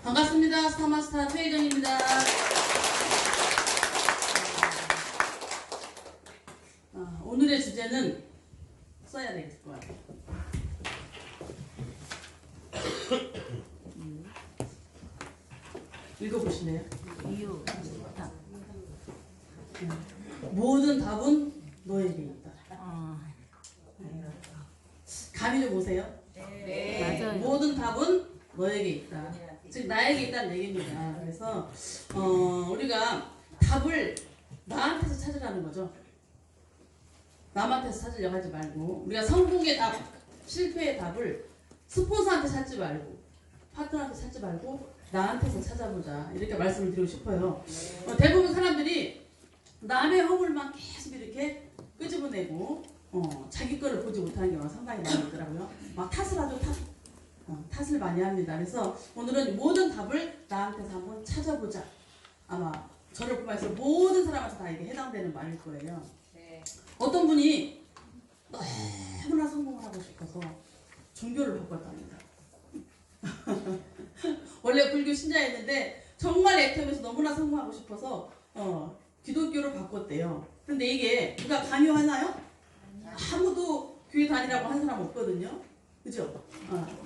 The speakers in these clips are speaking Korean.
반갑습니다. 스타마스터 최혜정입니다. 오늘의 주제는 써야 되겠을 것 같아요. 읽어보실래요? 이유. 모든 답은 너에게 있다. 감이 좀 오세요? 네. 맞아요. 모든 답은 너에게 있다. 즉 나에게 있다는 얘기입니다. 그래서 우리가 답을 나한테서 찾으라는 거죠. 남한테서 찾으려고 하지 말고, 우리가 성공의 답, 실패의 답을 스폰서한테 찾지 말고, 파트너한테 찾지 말고 나한테서 찾아보자, 이렇게 말씀을 드리고 싶어요. 대부분 사람들이 남의 허물만 계속 이렇게 끄집어내고 자기 거를 보지 못하는 경우가 상당히 많이 있더라고요. 막 탓을 하죠. 탓을 많이 합니다. 그래서 오늘은 모든 답을 나한테서 한번 찾아보자. 아마 저를 포함해서 모든 사람한테 다 이게 해당되는 말일 거예요. 네. 어떤 분이 너무나 성공을 하고 싶어서 종교를 바꿨답니다. 원래 불교 신자였는데 정말 애터면서 너무나 성공하고 싶어서 기독교를 바꿨대요. 근데 이게 누가 강요하나요? 아무도 교회 다니라고 한 사람 없거든요. 그죠?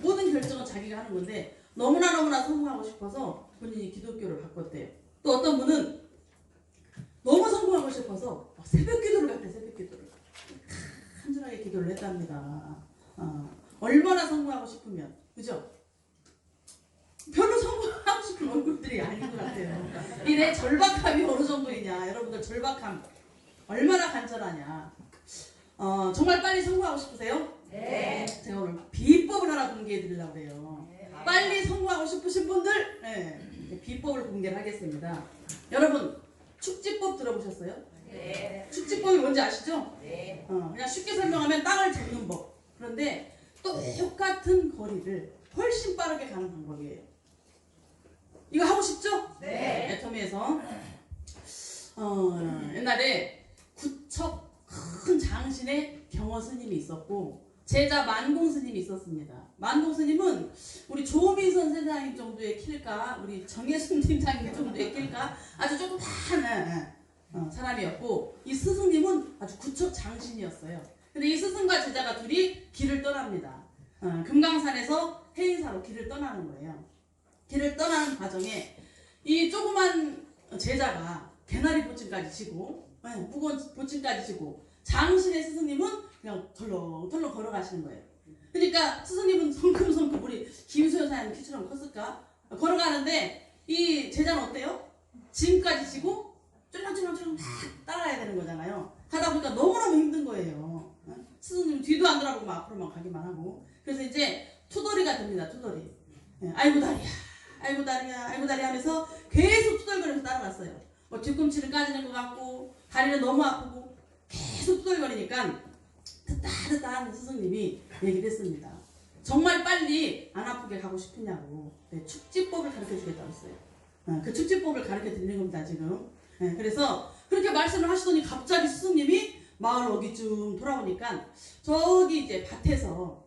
모든 결정은 자기가 하는 건데 너무나 성공하고 싶어서 본인이 기독교를 바꿨대요. 또 어떤 분은 너무 성공하고 싶어서 새벽 기도를 갔대요. 새벽 기도를 간절하게 기도를 했답니다. 얼마나 성공하고 싶으면, 그죠? 별로 성공하고 싶은 얼굴들이 아닌 것 같아요. 이 내 절박함이 어느 정도이냐, 여러분들 절박함 얼마나 간절하냐. 정말 빨리 성공하고 싶으세요? 네. 제가 오늘 비법을 하나 공개해 드리려고 해요. 빨리 성공하고 싶으신 분들, 비법을 공개를 하겠습니다. 여러분, 축지법 들어보셨어요? 네. 축지법이 뭔지 아시죠? 네. 그냥 쉽게 설명하면 땅을 접는 법. 그런데 똑같은 거리를 훨씬 빠르게 가는 방법이에요. 이거 하고 싶죠? 네. 애터미에서 옛날에 구척 큰 장신의 경허 스님이 있었고 제자 만공 스님이 있었습니다. 만공 스님은 우리 조민선 선생님 정도의 키일까, 우리 정예순 팀장님 정도의 키일까, 아주 조그마한 사람이었고, 이 스승님은 아주 구척 장신이었어요. 근데 이 스승과 제자가 둘이 길을 떠납니다. 금강산에서 해인사로 길을 떠나는 거예요. 길을 떠나는 과정에 이 조그만 제자가 개나리 보침까지 지고, 무거운 보침까지 지고, 장신의 스승님은 그냥 덜렁덜렁 걸어가시는 거예요. 그러니까 스승님은 성큼성큼 우리 김수현 사장님 키처럼 컸을까? 걸어가는데 이 제자는 어때요? 짐까지 지고 쫄랑쫄랑쫄랑 막 따라야 되는 거잖아요. 가다 보니까 너무너무 힘든 거예요. 스승님 뒤도 안 돌아보고 막 앞으로만 가기만 하고. 그래서 이제 투덜이가 됩니다. 투덜이. 아이고 다리야, 아이고 다리야, 아이고 다리 하면서 계속 투덜거리면서 따라갔어요. 뒤꿈치는 까지는 것 같고 다리는 너무 아프고 계속 투덜거리니까 듣다 하는 스승님이 얘기를 했습니다. 정말 빨리 안 아프게 가고 싶으냐고. 축지법을 가르쳐 주겠다고 했어요. 그 축지법을 가르쳐 드리는 겁니다 지금. 그래서 그렇게 말씀을 하시더니 갑자기 스승님이 마을 어디쯤 돌아오니까 저기 이제 밭에서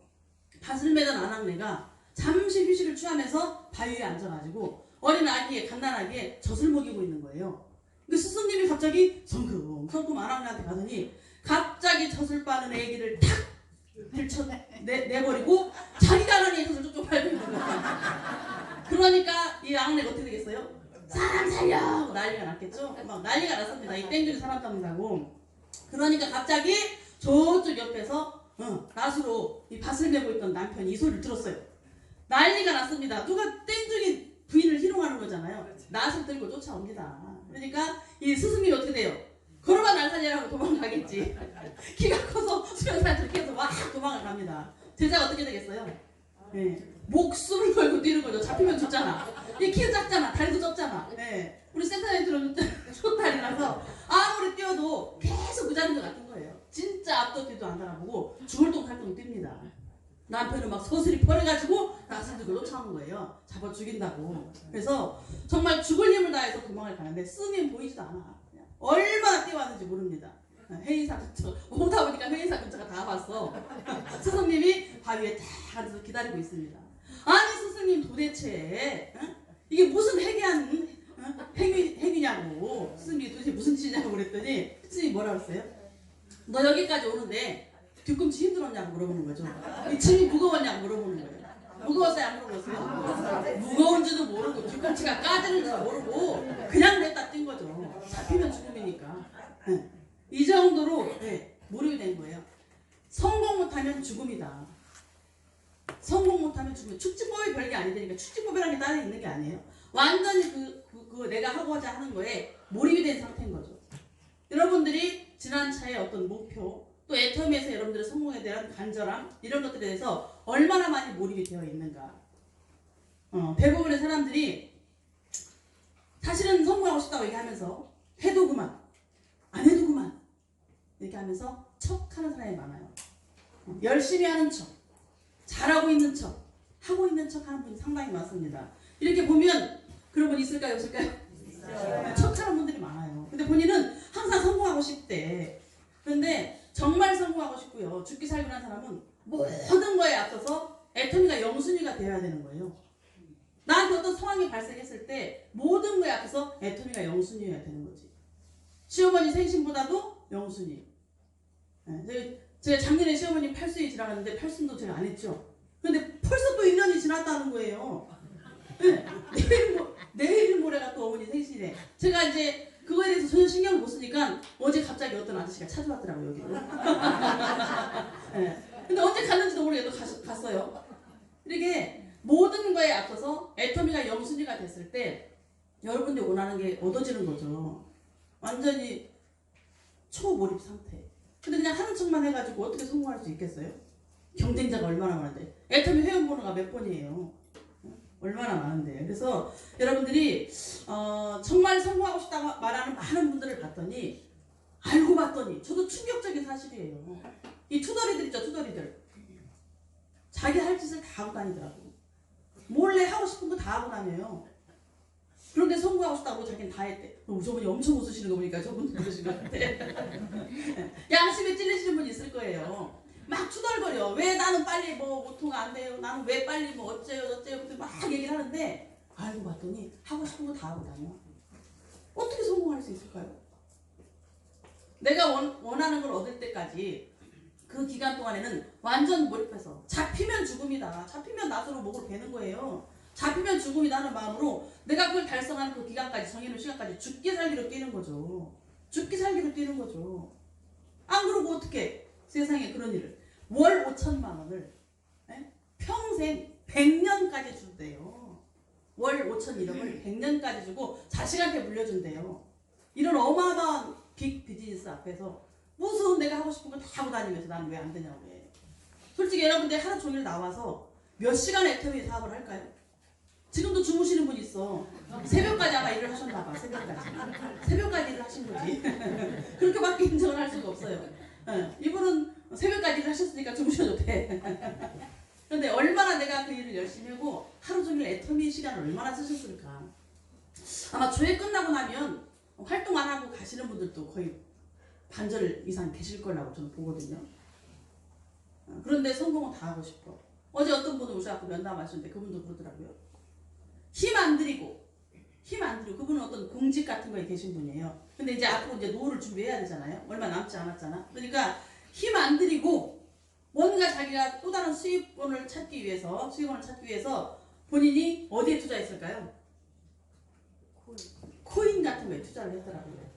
밭을 매던 아낙네가 잠시 휴식을 취하면서 바위에 앉아가지고 어린 아기에 갓난아기에 젖을 먹이고 있는 거예요. 그 스승님이 갑자기 성큼 아낙네한테 가더니 갑자기 젖을 빠는 애기를 탁 내버리고 자기가 하는 애 젖을 쪽쪽 밟고 있는 거예요. 그러니까 이 아낙네가 어떻게 되겠어요? 사람 살려! 하고 난리가 났겠죠? 막 난리가 났습니다. 이 땡줄이 사람 잡는다고. 그러니까 갑자기 저쪽 옆에서 낫으로 이 밭을 메고 있던 남편이 이 소리를 들었어요. 난리가 났습니다. 누가 땡줄이 부인을 희롱하는 거잖아요. 낫을 들고 쫓아옵니다. 그러니까 이 스승님이 어떻게 돼요? 걸어봐 날 살려라고 도망가겠지. 키가 커서 수련사한테 끼어서 막 도망을 갑니다. 제자가 어떻게 되겠어요? 목숨을 걸고 뛰는 거죠. 잡히면 죽잖아. 이 키가 작잖아. 다리도 좁잖아. 우리 센터장님들은 숏다리라서 아무리 뛰어도 계속 그 자리인 것 같은 거예요. 진짜 앞도 뒤도 안 달아보고 죽을 똥 탈똥 뜁니다. 남편은 막 서슬이 버려가지고 낫을 들고 쫓아오는 거예요. 잡아 죽인다고. 그래서 정말 죽을 힘을 다해서 도망을 가는데 스님 보이지도 않아. 얼마나 뛰어왔는지 모릅니다. 회의사 근처 오다 보니까 회의사 근처가 다 왔어. 스승님이 바위에 딱 앉아서 기다리고 있습니다. 아니 스승님 도대체 이게 무슨 해괴한 행위냐고. 스님이 도대체 무슨 짓이냐고 그랬더니 스님이 뭐라 그랬어요? 너 여기까지 오는데 뒤꿈치 힘들었냐고 물어보는 거죠. 이 짐이 무거웠냐고 물어보는 거예요. 무거웠어요? 안 무거웠어요? 무거운지도 모르고 뒤꿈치가 까지는지도 모르고 그냥 냈다 뛴 거죠. 잡히면 죽음이니까. 네. 이 정도로 네, 몰입이 된 거예요. 성공 못하면 죽음이다. 성공 못하면 죽음. 축지법이 별게 아니니까 축지법이라는 게 따로 있는 게 아니에요. 완전히 그 내가 하고자 하는 거에 몰입이 된 상태인 거죠. 여러분들이 지난 차의 어떤 목표 또 애터미에서 여러분들의 성공에 대한 간절함 이런 것들에 대해서 얼마나 많이 몰입이 되어 있는가. 대부분의 사람들이 사실은 성공하고 싶다고 얘기하면서 해도 그만 안 해도 그만 이렇게 하면서 척하는 사람이 많아요. 열심히 하는 척 잘하고 있는 척 하고 있는 척 하는 분이 상당히 많습니다. 이렇게 보면 그런 분 있을까요? 없을까요? 척하는 분들이 많아요. 근데 본인은 항상 성공하고 싶대. 그런데 정말 성공하고 싶고요. 죽기 살기로 한 사람은 모든 거에 앞서서 애터미가 영순위가 되어야 되는 거예요. 나한테 어떤 상황이 발생했을 때 모든 거에 앞서서 애터미가 영순위여야 되는 거지. 시어머니 생신보다도 영순위. 제가 작년에 시어머니 팔순이 지나갔는데 팔순도 제가 안 했죠. 근데 벌써 또 1년이 지났다는 거예요. 네. 내일 모레가 또 어머니 생신이래. 제가 이제 그거에 대해서 전혀 신경을 못 쓰니까 어제 갑자기 어떤 아저씨가 찾아왔더라고요, 여기로. 네. 근데 언제 갔는지도 모르게 또 갔어요. 이렇게 모든 거에 앞서서 애터미가 영순위가 됐을 때 여러분들이 원하는 게 얻어지는 거죠. 완전히 초몰입 상태. 근데 그냥 하는 척만 해가지고 어떻게 성공할 수 있겠어요? 경쟁자가 얼마나 많은데. 애터미 회원번호가 몇 번이에요? 얼마나 많은데. 그래서 여러분들이 정말 성공하고 싶다고 말하는 많은 분들을 봤더니 알고 봤더니 저도 충격적인 사실이에요. 이 투덜이들 있죠, 투덜이들. 자기 할 짓을 다 하고 다니더라고. 몰래 하고 싶은 거 다 하고 다녀요. 그런데 성공하고 싶다고 자기는 다 했대. 저분이 엄청 웃으시는 거 보니까 저분 그러신 것 같아. 양심에 찔리시는 분 있을 거예요. 막 투덜거려. 왜 나는 빨리 모토가 안 돼요? 나는 왜 빨리 어째요 저째요? 그때 막 얘기를 하는데 알고 봤더니 하고 싶은 거 다 하고 다녀. 어떻게 성공할 수 있을까요? 내가 원하는 걸 얻을 때까지 그 기간 동안에는 완전 몰입해서 잡히면 죽음이다. 잡히면 낫으로 목을 베는 거예요. 잡히면 죽음이다 하는 마음으로 내가 그걸 달성하는 그 기간까지 정해놓은 시간까지 죽기 살기로 뛰는 거죠. 죽기 살기로 뛰는 거죠. 안 그러고 어떻게 세상에 그런 일을 월 5천만 원을 평생 100년까지 준대요. 월 5,100을 100년까지 주고 자식한테 물려준대요. 이런 어마어마한 빅 비즈니스 앞에서 무슨 내가 하고 싶은 거 다 하고 다니면서 나는 왜 안 되냐고 해. 솔직히 여러분들 하루 종일 나와서 몇 시간 애터미 사업을 할까요? 지금도 주무시는 분 있어. 새벽까지 아마 일을 하셨나 봐. 새벽까지 일을 하신 거지. 그렇게밖에 인정을 할 수가 없어요. 이분은 새벽까지 일을 하셨으니까 주무셔도 돼. 그런데 얼마나 내가 그 일을 열심히 하고 하루 종일 애터미 시간을 얼마나 쓰셨을까. 아마 조회 끝나고 나면 활동 안 하고 가시는 분들도 거의 반절 이상 계실 거라고 저는 보거든요. 그런데 성공은 다 하고 싶어. 어제 어떤 분은 오셔서 면담하셨는데 그분도 그러더라고요. 힘 안 들이고 그분은 어떤 공직 같은 거에 계신 분이에요. 근데 이제 앞으로 이제 노후를 준비해야 되잖아요. 얼마 남지 않았잖아. 그러니까 힘 안 들이고 뭔가 자기가 또 다른 수입원을 찾기 위해서 본인이 어디에 투자했을까요? 코인 같은 거에 투자를 했더라고요.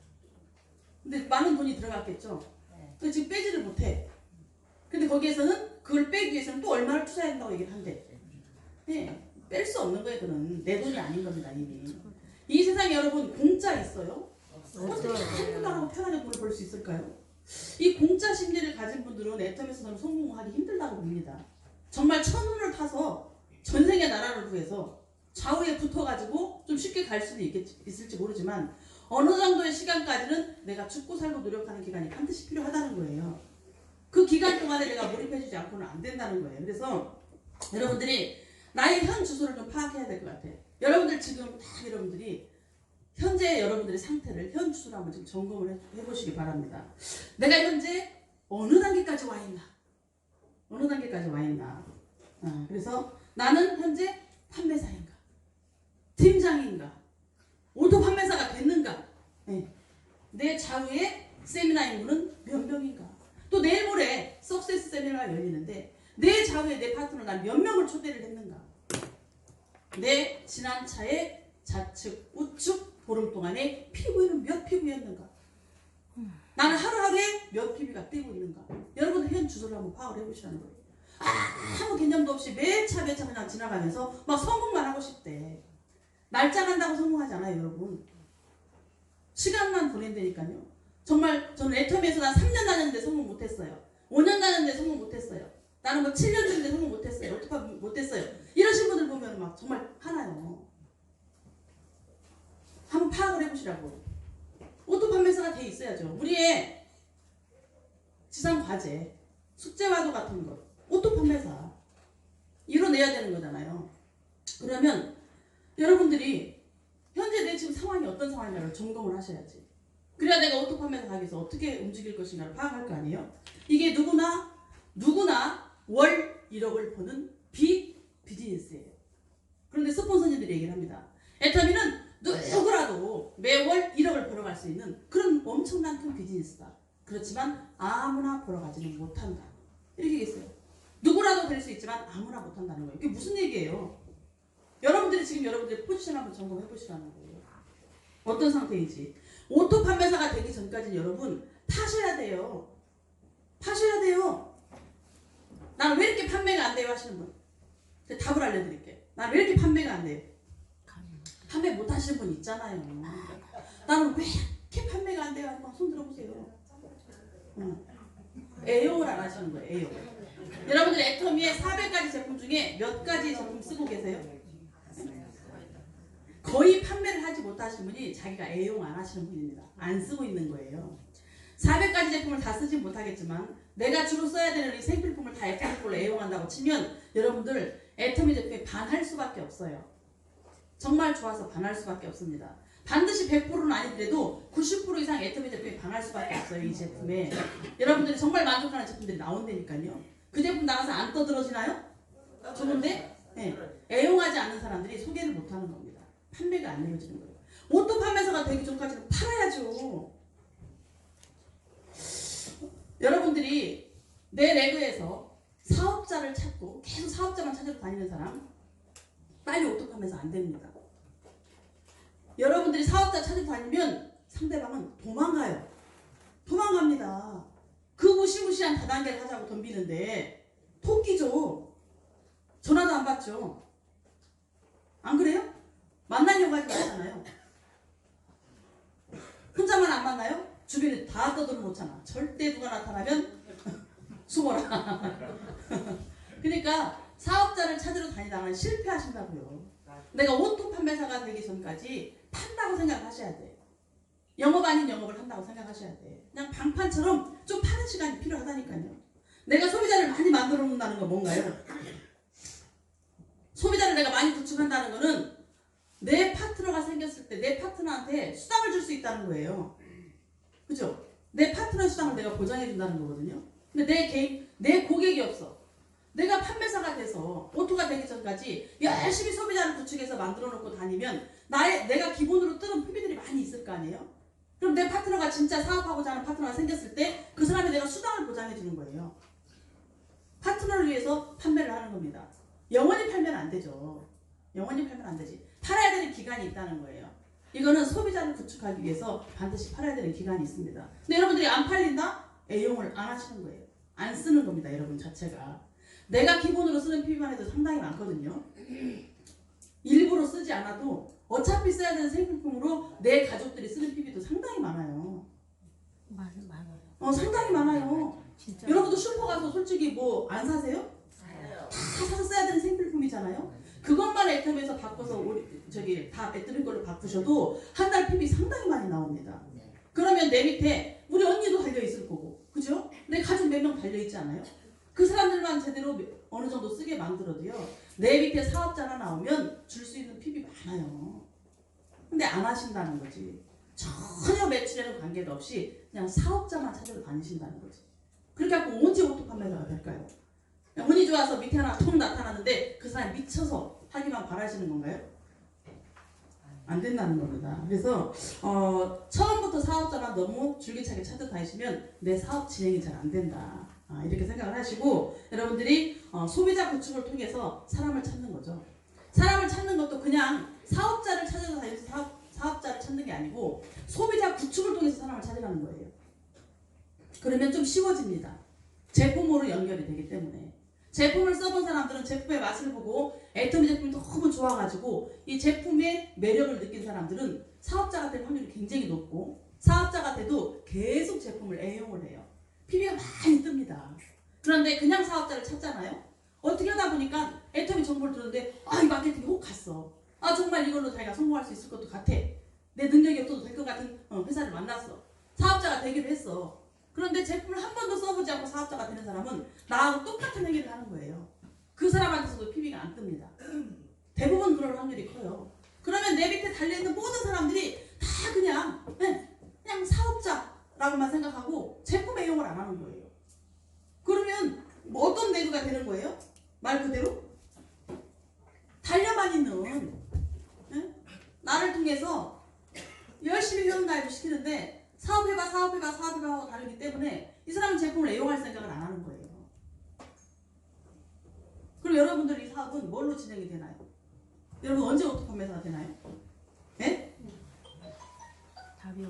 근데 많은 돈이 들어갔겠죠. 근데 지금 빼지를 못해. 근데 거기에서는 그걸 빼기 위해서는 또 얼마를 투자해야 된다고 얘기를 한대. 네. 뺄 수 없는 거예요. 그는 내 돈이 아닌 겁니다. 이미. 이 세상에 여러분 공짜 있어요? 어떻게 한푼하고 편하게 돈을 벌 수 있을까요? 이 공짜 심리를 가진 분들은 애터미에서는 성공하기 힘들다고 봅니다. 정말 천운을 타서 전생의 나라를 구해서 좌우에 붙어가지고 좀 쉽게 갈 수도 있을지 모르지만 어느 정도의 시간까지는 내가 죽고 살고 노력하는 기간이 반드시 필요하다는 거예요. 그 기간 동안에 내가 몰입해주지 않고는 안 된다는 거예요. 그래서 여러분들이 나의 현 주소를 좀 파악해야 될 것 같아요. 여러분들 지금 다 여러분들이 현재 여러분들의 상태를 현 주소로 한번 지금 점검을 해보시기 바랍니다. 내가 현재 어느 단계까지 와 있나? 어느 단계까지 와 있나? 그래서 나는 현재 판매사인가? 팀장인가? 오토 판매사가 됐는가? 네. 내 좌우에 세미나 인구는 몇 명인가? 또 내일 모레 석세스 세미나가 열리는데 내 좌우에 내 파트너 난 몇 명을 초대를 했는가? 내 지난 차에 좌측, 우측 보름 동안에 피부에는 몇 피부였는가? 나는 하루하루에 몇 PB가 뛰고 있는가? 여러분 현 주소를 한번 파악을 해보시라는 거예요. 아무 개념도 없이 매차 그냥 지나가면서 막 성공만 하고 싶대. 날짜 간다고 성공하지 않아요, 여러분. 시간만 보낸다니까요. 정말 저는 애터미에서 난 3년 다녔는데 성공 못했어요. 5년 다녔는데 성공 못했어요. 나는 뭐 7년 됐는데 성공 못했어요. 어떻게 못했어요. 이러신 분들 보면 막 정말 화나요. 한번 파악을 해보시라고. 오토 판매사가 돼 있어야죠. 우리의 지상 과제, 숙제와도 같은 것, 오토 판매사 이뤄내야 되는 거잖아요. 그러면 여러분들이 현재 내 지금 상황이 어떤 상황인가를 점검을 하셔야지. 그래야 내가 오토 판매사 가기 위해서 어떻게 움직일 것인가를 파악할 거 아니에요. 이게 누구나 월 1억을 버는 비즈니스예요. 그런데 스폰서님들이 얘기를 합니다. 애터미는 누구라도 매월 1억을 벌어갈 수 있는 그런 엄청난 큰 비즈니스다. 그렇지만 아무나 벌어가지는 못한다. 이렇게 얘기했어요. 누구라도 될 수 있지만 아무나 못한다는 거예요. 이게 무슨 얘기예요? 여러분들이 지금 여러분들의 포지션 한번 점검해 보시라는 거예요. 어떤 상태인지. 오토 판매사가 되기 전까지는 여러분 파셔야 돼요. 파셔야 돼요. 나는 왜 이렇게 판매가 안 돼요 하시는 분. 제가 답을 알려드릴게요. 나는 왜 이렇게 판매가 안 돼요? 판매 못 하시는 분 있잖아요. 나는 왜 이렇게 판매가 안 돼요? 한번 손 들어보세요. 애용을 안 하시는 거예요. 애용. 여러분들 애터미의 400가지 제품 중에 몇 가지 제품 쓰고 계세요? 거의 판매를 하지 못하시는 분이 자기가 애용 안 하시는 분입니다. 안 쓰고 있는 거예요. 400가지 제품을 다 쓰지 못하겠지만 내가 주로 써야 되는 이 생필품을 다 애터미 걸로 애용한다고 치면 여러분들 애터미 제품에 반할 수밖에 없어요. 정말 좋아서 반할 수밖에 없습니다. 반드시 100%는 아니더라도 90% 이상 애터미 제품에 반할 수밖에 없어요. 이 제품에. 여러분들이 정말 만족하는 제품들이 나온다니까요. 그 제품 나가서 안 떠들어지나요? 좋은데 네. 애용하지 않는 사람들이 소개를 못하는 겁니다. 판매가 안 이루어지는 거예요. 오토 판매사가 되기 전까지는 팔아야죠. 여러분들이 내 레그에서 사업자를 찾고 계속 사업자만 찾으러 다니는 사람 빨리 오토 판매사 안 됩니다. 여러분들이 사업자 찾으러 다니면 상대방은 도망가요. 도망갑니다. 그 무시무시한 다단계를 하자고 덤비는데 토끼죠. 전화도 안 받죠. 안 그래요? 만나려고 하지 말잖아요. 혼자만 안 만나요? 주변에 다 떠들어 놓잖아. 절대 누가 나타나면 숨어라. 그러니까 사업자를 찾으러 다니다가 실패하신다고요. 내가 오토 판매사가 되기 전까지 판다고 생각하셔야 돼. 영업 아닌 영업을 한다고 생각하셔야 돼. 그냥 방판처럼 좀 파는 시간이 필요하다니까요. 내가 소비자를 많이 만들어 놓는다는 건 뭔가요? 소비자를 내가 많이 구축한다는 거는 내 파트너가 생겼을 때 내 파트너한테 수당을 줄 수 있다는 거예요. 그죠? 내 파트너 수당을 내가 보장해 준다는 거거든요. 근데 내 고객이 없어. 내가 판매사가 돼서 오토가 되기 전까지 열심히 소비자를 구축해서 만들어 놓고 다니면 내가 기본으로 뜨는 PB들이 많이 있을 거 아니에요? 그럼 내 파트너가 진짜 사업하고자 하는 파트너가 생겼을 때 그 사람에 내가 수당을 보장해 주는 거예요. 파트너를 위해서 판매를 하는 겁니다. 영원히 팔면 안 되죠. 영원히 팔면 안 되지. 팔아야 되는 기간이 있다는 거예요. 이거는 소비자를 구축하기 위해서 반드시 팔아야 되는 기간이 있습니다. 근데 여러분들이 안 팔린다? 애용을 안 하시는 거예요. 안 쓰는 겁니다. 여러분 자체가. 내가 기본으로 쓰는 PB만 해도 상당히 많거든요. 일부러 쓰지 않아도 어차피 써야 되는 생필품으로 내 가족들이 쓰는 PB도 상당히 많아요. 많아요. 상당히 많아요. 진짜. 여러분도 슈퍼 가서 솔직히 뭐 안 사세요? 사요. 다 사서 써야 되는 생필품이잖아요. 그것만 애텀에서 바꿔서 다 배터리 걸로 바꾸셔도 한 달 PB 상당히 많이 나옵니다. 그러면 내 밑에 우리 언니도 달려 있을 거고, 그죠? 내 가족 몇 명 달려 있지 않아요? 그 사람들만 제대로 어느 정도 쓰게 만들어도요. 내 밑에 사업자가 나오면 줄 수 있는 PB 많아요. 근데 안 하신다는 거지. 전혀 매출에는 관계도 없이 그냥 사업자만 찾으러 다니신다는 거지. 그렇게 하고 언제 오토 판매사가 될까요? 운이 좋아서 밑에 하나 통 나타나는데 그 사람이 미쳐서 하기만 바라시는 건가요? 안 된다는 겁니다. 그래서 처음부터 사업자만 너무 줄기차게 찾아다니시면 내 사업 진행이 잘 안 된다. 이렇게 생각을 하시고 여러분들이 소비자 구축을 통해서 사람을 찾는 거죠. 사람을 찾는 것도 그냥 사업자를 찾아다니면서 사업자를 찾는 게 아니고 소비자 구축을 통해서 사람을 찾아가는 거예요. 그러면 좀 쉬워집니다. 제품으로 연결이 되기 때문에. 제품을 써본 사람들은 제품의 맛을 보고 애터미 제품이 너무 좋아가지고 이 제품의 매력을 느낀 사람들은 사업자가 될 확률이 굉장히 높고 사업자가 돼도 계속 제품을 애용을 해요. PB가 많이 뜹니다. 그런데 그냥 사업자를 찾잖아요. 어떻게 하다 보니까 애터미 정보를 들었는데 이 마케팅이 혹 갔어. 정말 이걸로 자기가 성공할 수 있을 것도 같아. 내 능력이 없어도 될 것 같은 회사를 만났어. 사업자가 되기로 했어. 그런데 제품을 한 번도 써보지 않고 사업자가 되는 사람은 나하고 똑같은 행위를 하는 거예요. 그 사람한테서도 PB가 안 뜹니다. 대부분 그럴 확률이 커요. 그러면 내 밑에 달려있는 모든 사람들이 다 그냥 사업자라고만 생각하고 제품 애용을 안 하는 거예요. 그러면 뭐 어떤 내구가 되는 거예요? 말 그대로 달려만 있는 나를 통해서 열심히 회원가입을 시키는데 사업해봐 하고 다르기 때문에 이 사람은 제품을 애용할 생각을 안 하는 거예요. 그럼 여러분들 이 사업은 뭘로 진행이 되나요? 여러분 언제 오토 판매사가 되나요? 네?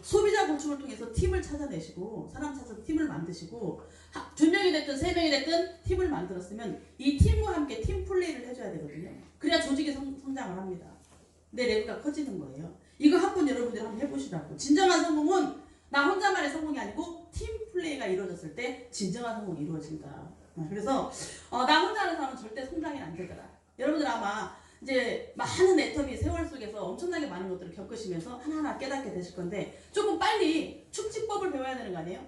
소비자 구축을 통해서 팀을 찾아내시고 사람 찾아서 팀을 만드시고 2명이 됐든 3명이 됐든 팀을 만들었으면 이 팀과 함께 팀 플레이를 해줘야 되거든요. 그래야 조직이 성장을 합니다. 내 레벨가 커지는 거예요. 이거 한번 여러분들이 한번 해보시라고. 진정한 성공은 나 혼자만의 성공이 아니고 팀 플레이가 이루어졌을 때 진정한 성공이 이루어진다. 그래서 나 혼자 하는 사람은 절대 성장이 안 되더라. 여러분들 아마 이제 많은 애터미 세월 속에서 엄청나게 많은 것들을 겪으시면서 하나하나 깨닫게 되실 건데 조금 빨리 축지법을 배워야 되는 거 아니에요?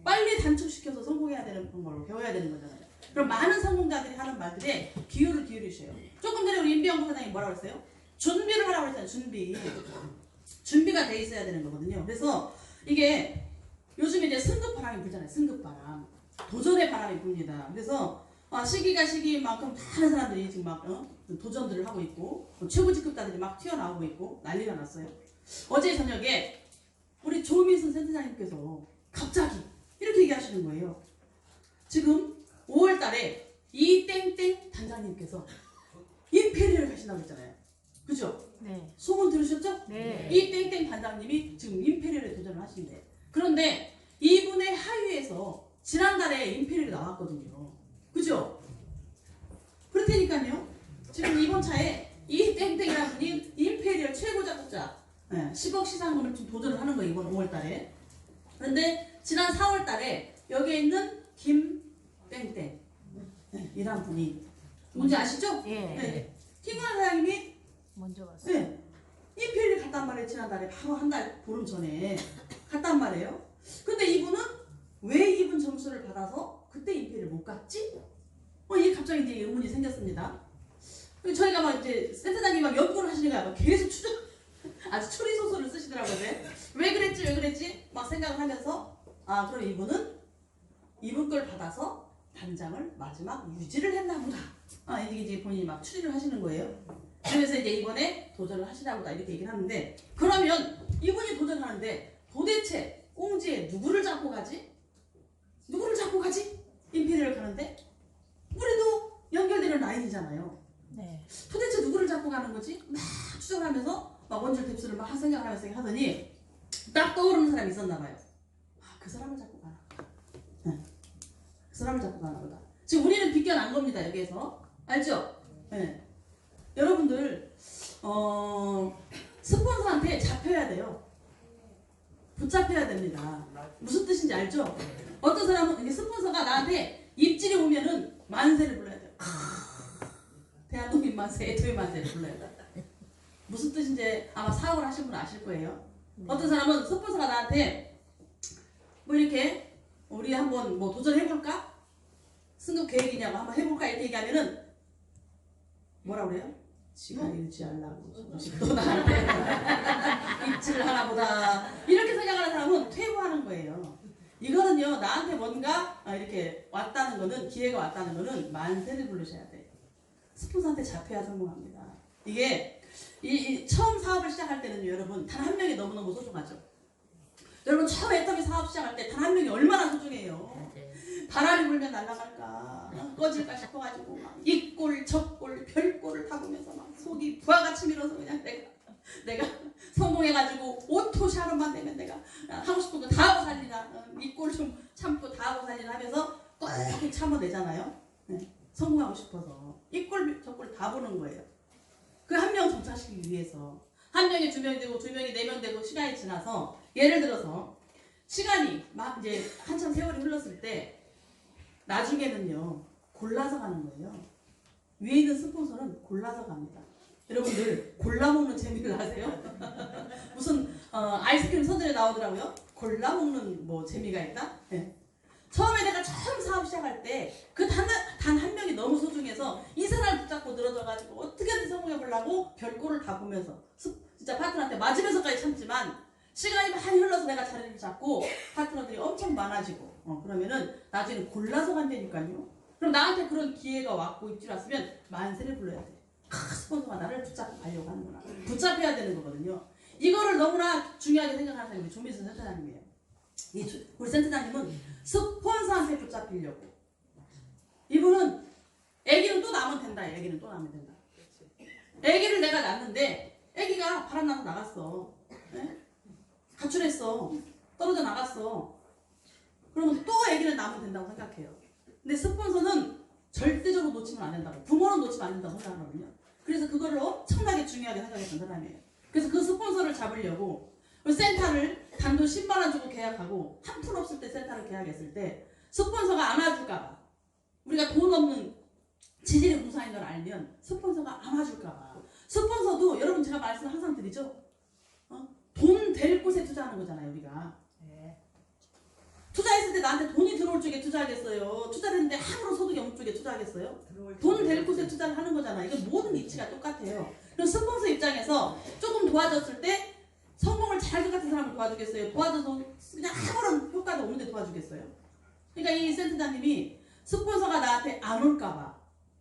빨리 단축시켜서 성공해야 되는 방법을 배워야 되는 거잖아요. 그럼 많은 성공자들이 하는 말들에 귀를 기울이셔요. 조금 전에 우리 임비영 부사장님 뭐라고 했어요? 준비를 하라고 했잖아요. 준비가 돼 있어야 되는 거거든요. 그래서 이게 요즘 이제 승급바람이 불잖아요. 승급바람. 도전의 바람이 불니다. 그래서 시기가 시기만큼 많은 사람들이 지금 막 도전들을 하고 있고 최고직급자들이 막 튀어나오고 있고 난리가 났어요. 어제 저녁에 우리 조민순 센터장님께서 갑자기 이렇게 얘기하시는 거예요. 지금 5월 달에 이땡땡 단장님께서 임페리얼을 가신다고 했잖아요. 그죠? 네. 소문 들으셨죠? 네. 이땡땡 단장님이 지금 임페리얼에 도전을 하신대요. 그런데 이분의 하위에서 지난달에 임페리얼이 나왔거든요. 그죠? 그렇다니까요. 지금 이번 차에 이 땡땡이라는 분이 임페리얼 최고 작곡자 10억 시상금을 좀 도전을 하는 거예요. 이번 5월달에. 그런데 지난 4월달에 여기에 있는 김땡땡 이란 분이 뭔지 아시죠? 예. 네. 김관아 사장님이 먼저 갔어요. 네. 임페리얼 갔단 말이에요. 지난달에 바로 한 달 보름 전에 갔단 말이에요. 근데 이분은 왜 이분 점수를 받아서 그때 임페리얼 못 갔지? 이게 갑자기 이제 의문이 생겼습니다. 저희가 막 이제 센터장님이 막 연구를 하시니까 막 계속 아주 추리소설을 쓰시더라고요. 왜 그랬지? 막 생각을 하면서 그럼 이분은 이분 걸 받아서 단장을 마지막 유지를 했나 보다. 이제 본인이 막 추리를 하시는 거예요. 그래서 이제 이번에 도전을 하시나 보다 이렇게 얘기를 하는데 그러면 이분이 도전하는데 도대체 꽁지에 누구를 잡고 가지? 임페리얼 가는데 우리도 연결되는 라인이잖아요. 네. 도대체 누구를 잡고 가는 거지? 막 추적을 하면서 막 원줄 뎁스를 막 생각을 하면서 하더니 딱 떠오르는 사람이 있었나 봐요. 그 사람을 잡고 가나 보다. 그 사람을 잡고 가나 보다. 지금 우리는 비껴난 겁니다. 여기에서. 알죠? 네. 여러분들 스폰서한테 잡혀야 돼요. 붙잡혀야 됩니다. 무슨 뜻인지 알죠? 어떤 사람은 이게 스폰서가 나한테 입질이 오면은 만세를 불러야 돼요. 대한민국 만세, 애토미 만세를 불러야 돼요. 무슨 뜻인지 아마 사업을 하신 분은 아실 거예요. 어떤 사람은 스폰서가 나한테 뭐 이렇게 우리 한번 뭐 도전해볼까? 승급 계획이냐고 한번 해볼까? 이렇게 얘기하면은 뭐라 그래요? 지가 유지하려고 또 나한테 입질을 하나 보다 이렇게 생각하는 사람은 퇴보하는 거예요. 이거는요 나한테 뭔가 이렇게 왔다는 거는 기회가 왔다는 거는 만세를 부르셔야 돼. 스폰서한테 잡혀야 성공합니다. 이게 처음 사업을 시작할 때는 여러분 단 한 명이 너무너무 소중하죠. 여러분 처음 애터미 사업 시작할 때 단 한 명이 얼마나 소중해요. 바람이 불면 날아갈까 꺼질까 싶어가지고 막 이 꼴 저 꼴 별꼴을 다 보면서 막 속이 부하같이 밀어서 그냥 내가 성공해가지고 오토 샤론만 되면 내가 하고 싶은 거 다 하고 살리나 이 꼴 좀 참고 다 하고 살리나 하면서 꼭 참아내잖아요. 네. 성공하고 싶어서 이 꼴 저 꼴 다 보는 거예요. 그 한 명 정착시키기 위해서 한 명이 두 명 되고 두 명이 네 명 되고 시간이 지나서 예를 들어서 시간이 막 이제 한참 세월이 흘렀을 때 나중에는요 골라서 가는 거예요. 위에 있는 스폰서는 골라서 갑니다. 여러분들 골라 먹는 재미를 아세요? 무슨 아이스크림 서점에 나오더라고요. 골라 먹는 뭐 재미가 있다? 네. 처음에 내가 처음 사업 시작할 때 그 단 한 명이 너무 소중해서 이 사람을 붙잡고 늘어져가지고 어떻게든 성공해 보려고 별꼴을 다 보면서 진짜 파트너한테 맞으면서까지 참지만 시간이 많이 흘러서 내가 자리를 잡고 파트너들이 엄청 많아지고 그러면은 나중에는 골라서 간다니까요. 그럼 나한테 그런 기회가 왔고 입질 왔으면 만세를 불러야 돼. 스폰서가 나를 붙잡고 가려고 하는구나. 붙잡혀야 되는 거거든요. 이거를 너무나 중요하게 생각하는 사람이 조민선 센터장님이에요. 우리 센터장님은 스폰서한테 붙잡히려고. 이분은 애기는 또 낳으면 된다. 애기는 또 낳으면 된다. 애기를 내가 낳았는데 애기가 바람나서 나갔어. 네? 가출했어. 떨어져 나갔어. 그러면 또 애기를 낳으면 된다고 생각해요. 근데 스폰서는 절대적으로 놓치면 안 된다고. 부모는 놓치면 안 된다고 생각하거든요. 그래서 그거를 엄청나게 중요하게 생각했던 사람이에요. 그래서 그 스폰서를 잡으려고 센터를 단돈 10만 원 주고 계약하고 한 푼 없을 때 센터를 계약했을 때 스폰서가 안아줄까봐 우리가 돈 없는 지질의 공사인 걸 알면 스폰서가 안아줄까봐 스폰서도 여러분 제가 말씀 항상 드리죠. 돈 될 곳에 투자하는 거잖아요. 우리가 투자했을 때 나한테 돈이 들어올 쪽에 투자하겠어요? 투자를 했는데 아무런 소득이 없는 쪽에 투자하겠어요? 돈 될 곳에 투자를 하는 거잖아요. 이건 모든 이치가 똑같아요. 그럼 스폰서 입장에서 조금 도와줬을 때 성공을 잘할 것 같은 사람을 도와주겠어요? 도와줘서 그냥 아무런 효과도 없는데 도와주겠어요? 그러니까 이 센터장님이 스폰서가 나한테 안 올까봐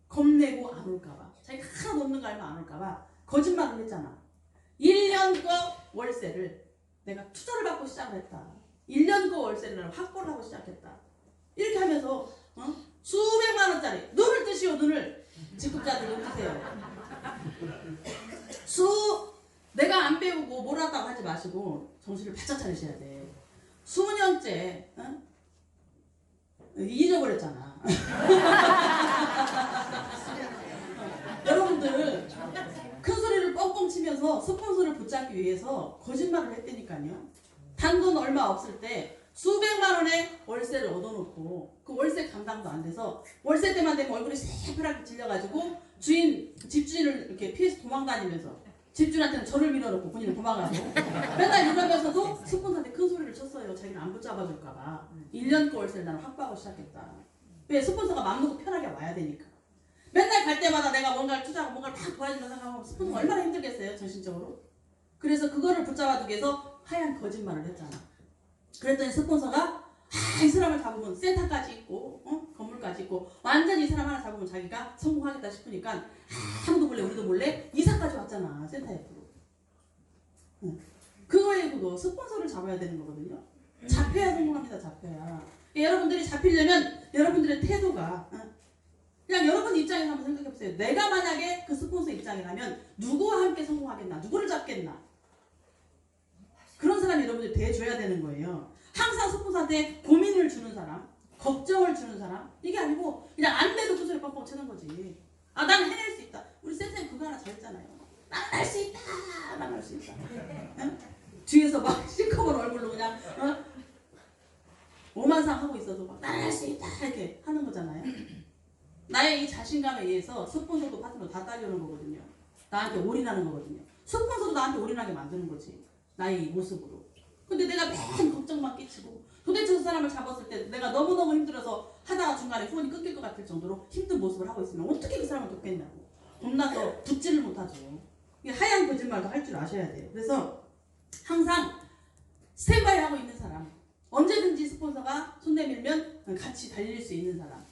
겁내고 안 올까봐 자기가 하나도 없는 거 알면 안 올까봐 거짓말을 했잖아. 1년 거 월세를 내가 투자를 받고 시작을 했다. 1년 거 월세를 확보를 하고 시작했다. 이렇게 하면서 수백만 원짜리 눈을 뜨시오. 눈을 직급자들 눈 뜨세요. 내가 안 배우고 몰랐다고 하지 마시고 정신을 바짝 차리셔야 돼. 수년째 잊어버렸잖아. 여러분들 큰 소리를 뻥뻥 치면서 스폰서를 붙잡기 위해서 거짓말을 했다니까요. 단돈 얼마 없을 때 수백만 원의 월세를 얻어놓고 그 월세 감당도 안 돼서 월세 때만 되면 얼굴이 새파랗게 질려가지고 집주인을 이렇게 피해서 도망다니면서 집주인한테는 저를 밀어놓고 본인은 도망가고 맨날 이러면서도 스폰서한테 큰 소리를 쳤어요. 자기는 안 붙잡아줄까봐. 1년 거 월세를 나는 확보하고 시작했다. 왜? 스폰서가 마음 놓고 편하게 와야 되니까. 맨날 갈 때마다 내가 뭔가를 투자하고 뭔가를 막 도와주려고 생각하면 스폰서가 얼마나 힘들겠어요. 정신적으로. 그래서 그거를 붙잡아두기 위해서 하얀 거짓말을 했잖아. 그랬더니 스폰서가 이 사람을 잡으면 센터까지 있고 건물까지 있고 완전히 이 사람 하나 잡으면 자기가 성공하겠다 싶으니까 아무도 몰래 우리도 몰래 이사까지 왔잖아. 센터 옆으로. 그거에 그거 스폰서를 잡아야 되는 거거든요. 잡혀야 성공합니다. 잡혀야. 여러분들이 잡히려면 여러분들의 태도가 그냥 여러분 입장에서 한번 생각해보세요. 내가 만약에 그 스폰서 입장이라면 누구와 함께 성공하겠나? 누구를 잡겠나? 그런 사람이 여러분들이 돼줘야 되는 거예요. 항상 스폰서한테 고민을 주는 사람, 걱정을 주는 사람, 이게 아니고 그냥 안 돼도 그 소리 뻥뻥 치는 거지. 아, 난 해낼 수 있다. 우리 쌤쌤 그거 하나 잘했잖아요. 난 할 수 있다. 난 할 수 있다. 응? 뒤에서 막 시커먼 얼굴로 그냥 오만상 하고 있어도 막 난 할 수 있다 이렇게 하는 거잖아요. 나의 이 자신감에 의해서 스폰서도 파트너 다 따려오는 거거든요. 나한테 올인하는 거거든요. 스폰서도 나한테 올인하게 만드는 거지. 나의 이 모습으로. 근데 내가 맨 걱정만 끼치고 도대체 그 사람을 잡았을 때 내가 너무너무 힘들어서 하다가 중간에 후원이 끊길 것 같을 정도로 힘든 모습을 하고 있으면 어떻게 그 사람을 돕겠냐고. 겁나서 붙지를 못하죠. 이게 하얀 거짓말도 할 줄 아셔야 돼요. 그래서 항상 스탠바이 하고 있는 사람, 언제든지 스폰서가 손 내밀면 같이 달릴 수 있는 사람,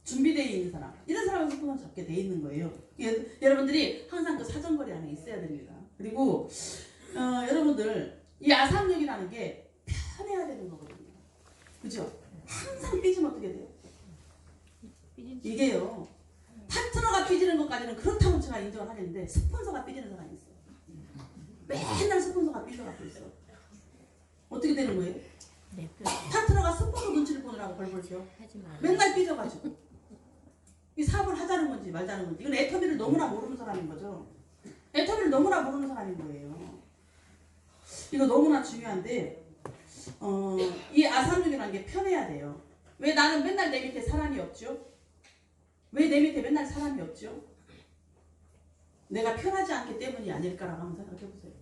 준비되어 있는 사람, 이런 사람을 스폰서 잡게 돼 있는 거예요. 여러분들이 항상 그 사정거리 안에 있어야 됩니다. 그리고 여러분들 이 아삼육이라는 게 편해야 되는 거거든요. 그죠? 항상 삐지면 어떻게 돼요? 이게요. 파트너가 삐지는 것까지는 그렇다고 제가 인정을 하겠는데 스폰서가 삐지는 사람이 있어요. 맨날 스폰서가 삐져갖고 있어. 어떻게 되는 거예요? 파트너가 스폰서 눈치를 보느라고 벌벌죠. 맨날 삐져가지고 이 사업을 하자는 건지 말자는 건지 이건 애터미를 너무나 모르는 사람인 거죠. 애터미를 너무나 모르는 사람인 거예요. 이거 너무나 중요한데 이 아삼육이라는 게 편해야 돼요. 왜 나는 맨날 내 밑에 사람이 없죠? 왜 내 밑에 맨날 사람이 없죠? 내가 편하지 않기 때문이 아닐까라고 한번 생각해 보세요.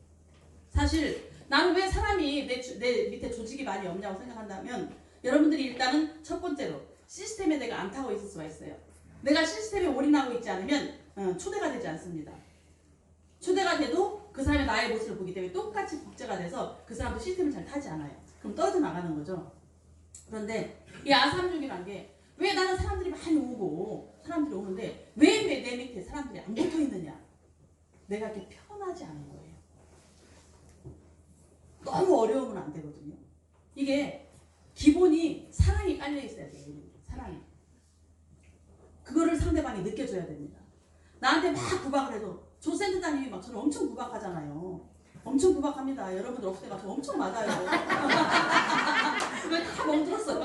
사실 나는 왜 사람이 내 밑에 조직이 많이 없냐고 생각한다면 여러분들이 일단은 첫 번째로 시스템에 내가 안 타고 있을 수가 있어요. 내가 시스템에 올인하고 있지 않으면 초대가 되지 않습니다. 초대가 돼도 그 사람이 나의 모습을 보기 때문에 똑같이 복제가 돼서 그 사람도 시스템을 잘 타지 않아요. 그럼 떨어져 나가는 거죠. 그런데 이 아삼육이라는 게 왜 나는 사람들이 많이 오고 사람들이 오는데 왜 내 밑에 사람들이 안 붙어 있느냐? 내가 이렇게 편하지 않은 거예요. 너무 어려우면 안 되거든요. 이게 기본이 사랑이 깔려 있어야 돼요. 사랑이. 그거를 상대방이 느껴줘야 됩니다. 나한테 막 구박을 해도 조 센터장님이 막 저를 엄청 구박하잖아요. 엄청 구박합니다. 여러분들 없을 때 막 저 엄청 맞아요. 왜 다 멍들었어요?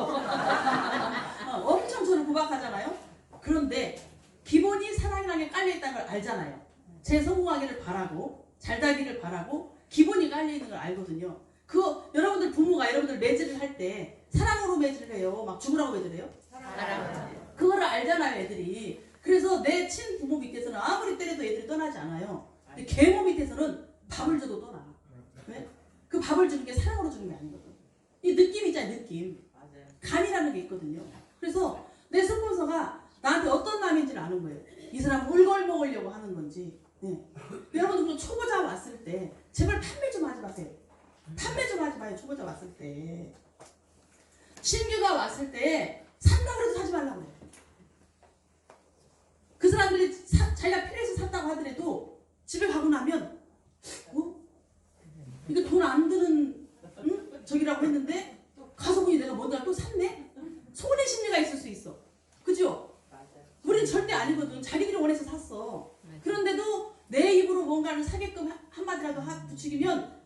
엄청 저를 구박하잖아요. 그런데 기본이 사랑이라는 게 깔려있다는 걸 알잖아요. 제 성공하기를 바라고 잘 되기를 바라고 기본이 깔려있는 걸 알거든요. 그거 여러분들 부모가 여러분들 매질을 할 때 사랑으로 매질을 해요? 막 죽으라고 매질을 해요? 사랑으로. 그거를 알잖아요 애들이. 그래서 내 친부모 밑에서는 아무리 때려도 애들이 떠나지 않아요. 근데 계모 밑에서는 밥을 줘도 떠나. 왜? 그 밥을 주는 게 사랑으로 주는 게 아니거든. 이 느낌 있잖아요 느낌. 감이라는 게 있거든요. 그래서 내 스폰서가 나한테 어떤 남인지를 아는 거예요. 이 사람은 울걸 먹으려고 하는 건지. 네. 여러분들 초보자 왔을 때 제발 판매 좀 하지 마세요. 판매 좀 하지 마요. 초보자 왔을 때. 신규가 왔을 때 산다고 해도 사지 말라고 해요. 그 사람들이 자기가 필요해서 샀다고 하더라도 집에 가고 나면 이거 돈 안 드는 저기라고 했는데 가서 보니 내가 뭔가 또 샀네? 손해 심리가 있을 수 있어. 그죠? 우린 절대 아니거든. 자기들이 원해서 샀어. 그런데도 내 입으로 뭔가를 사게끔 한마디라도 붙이면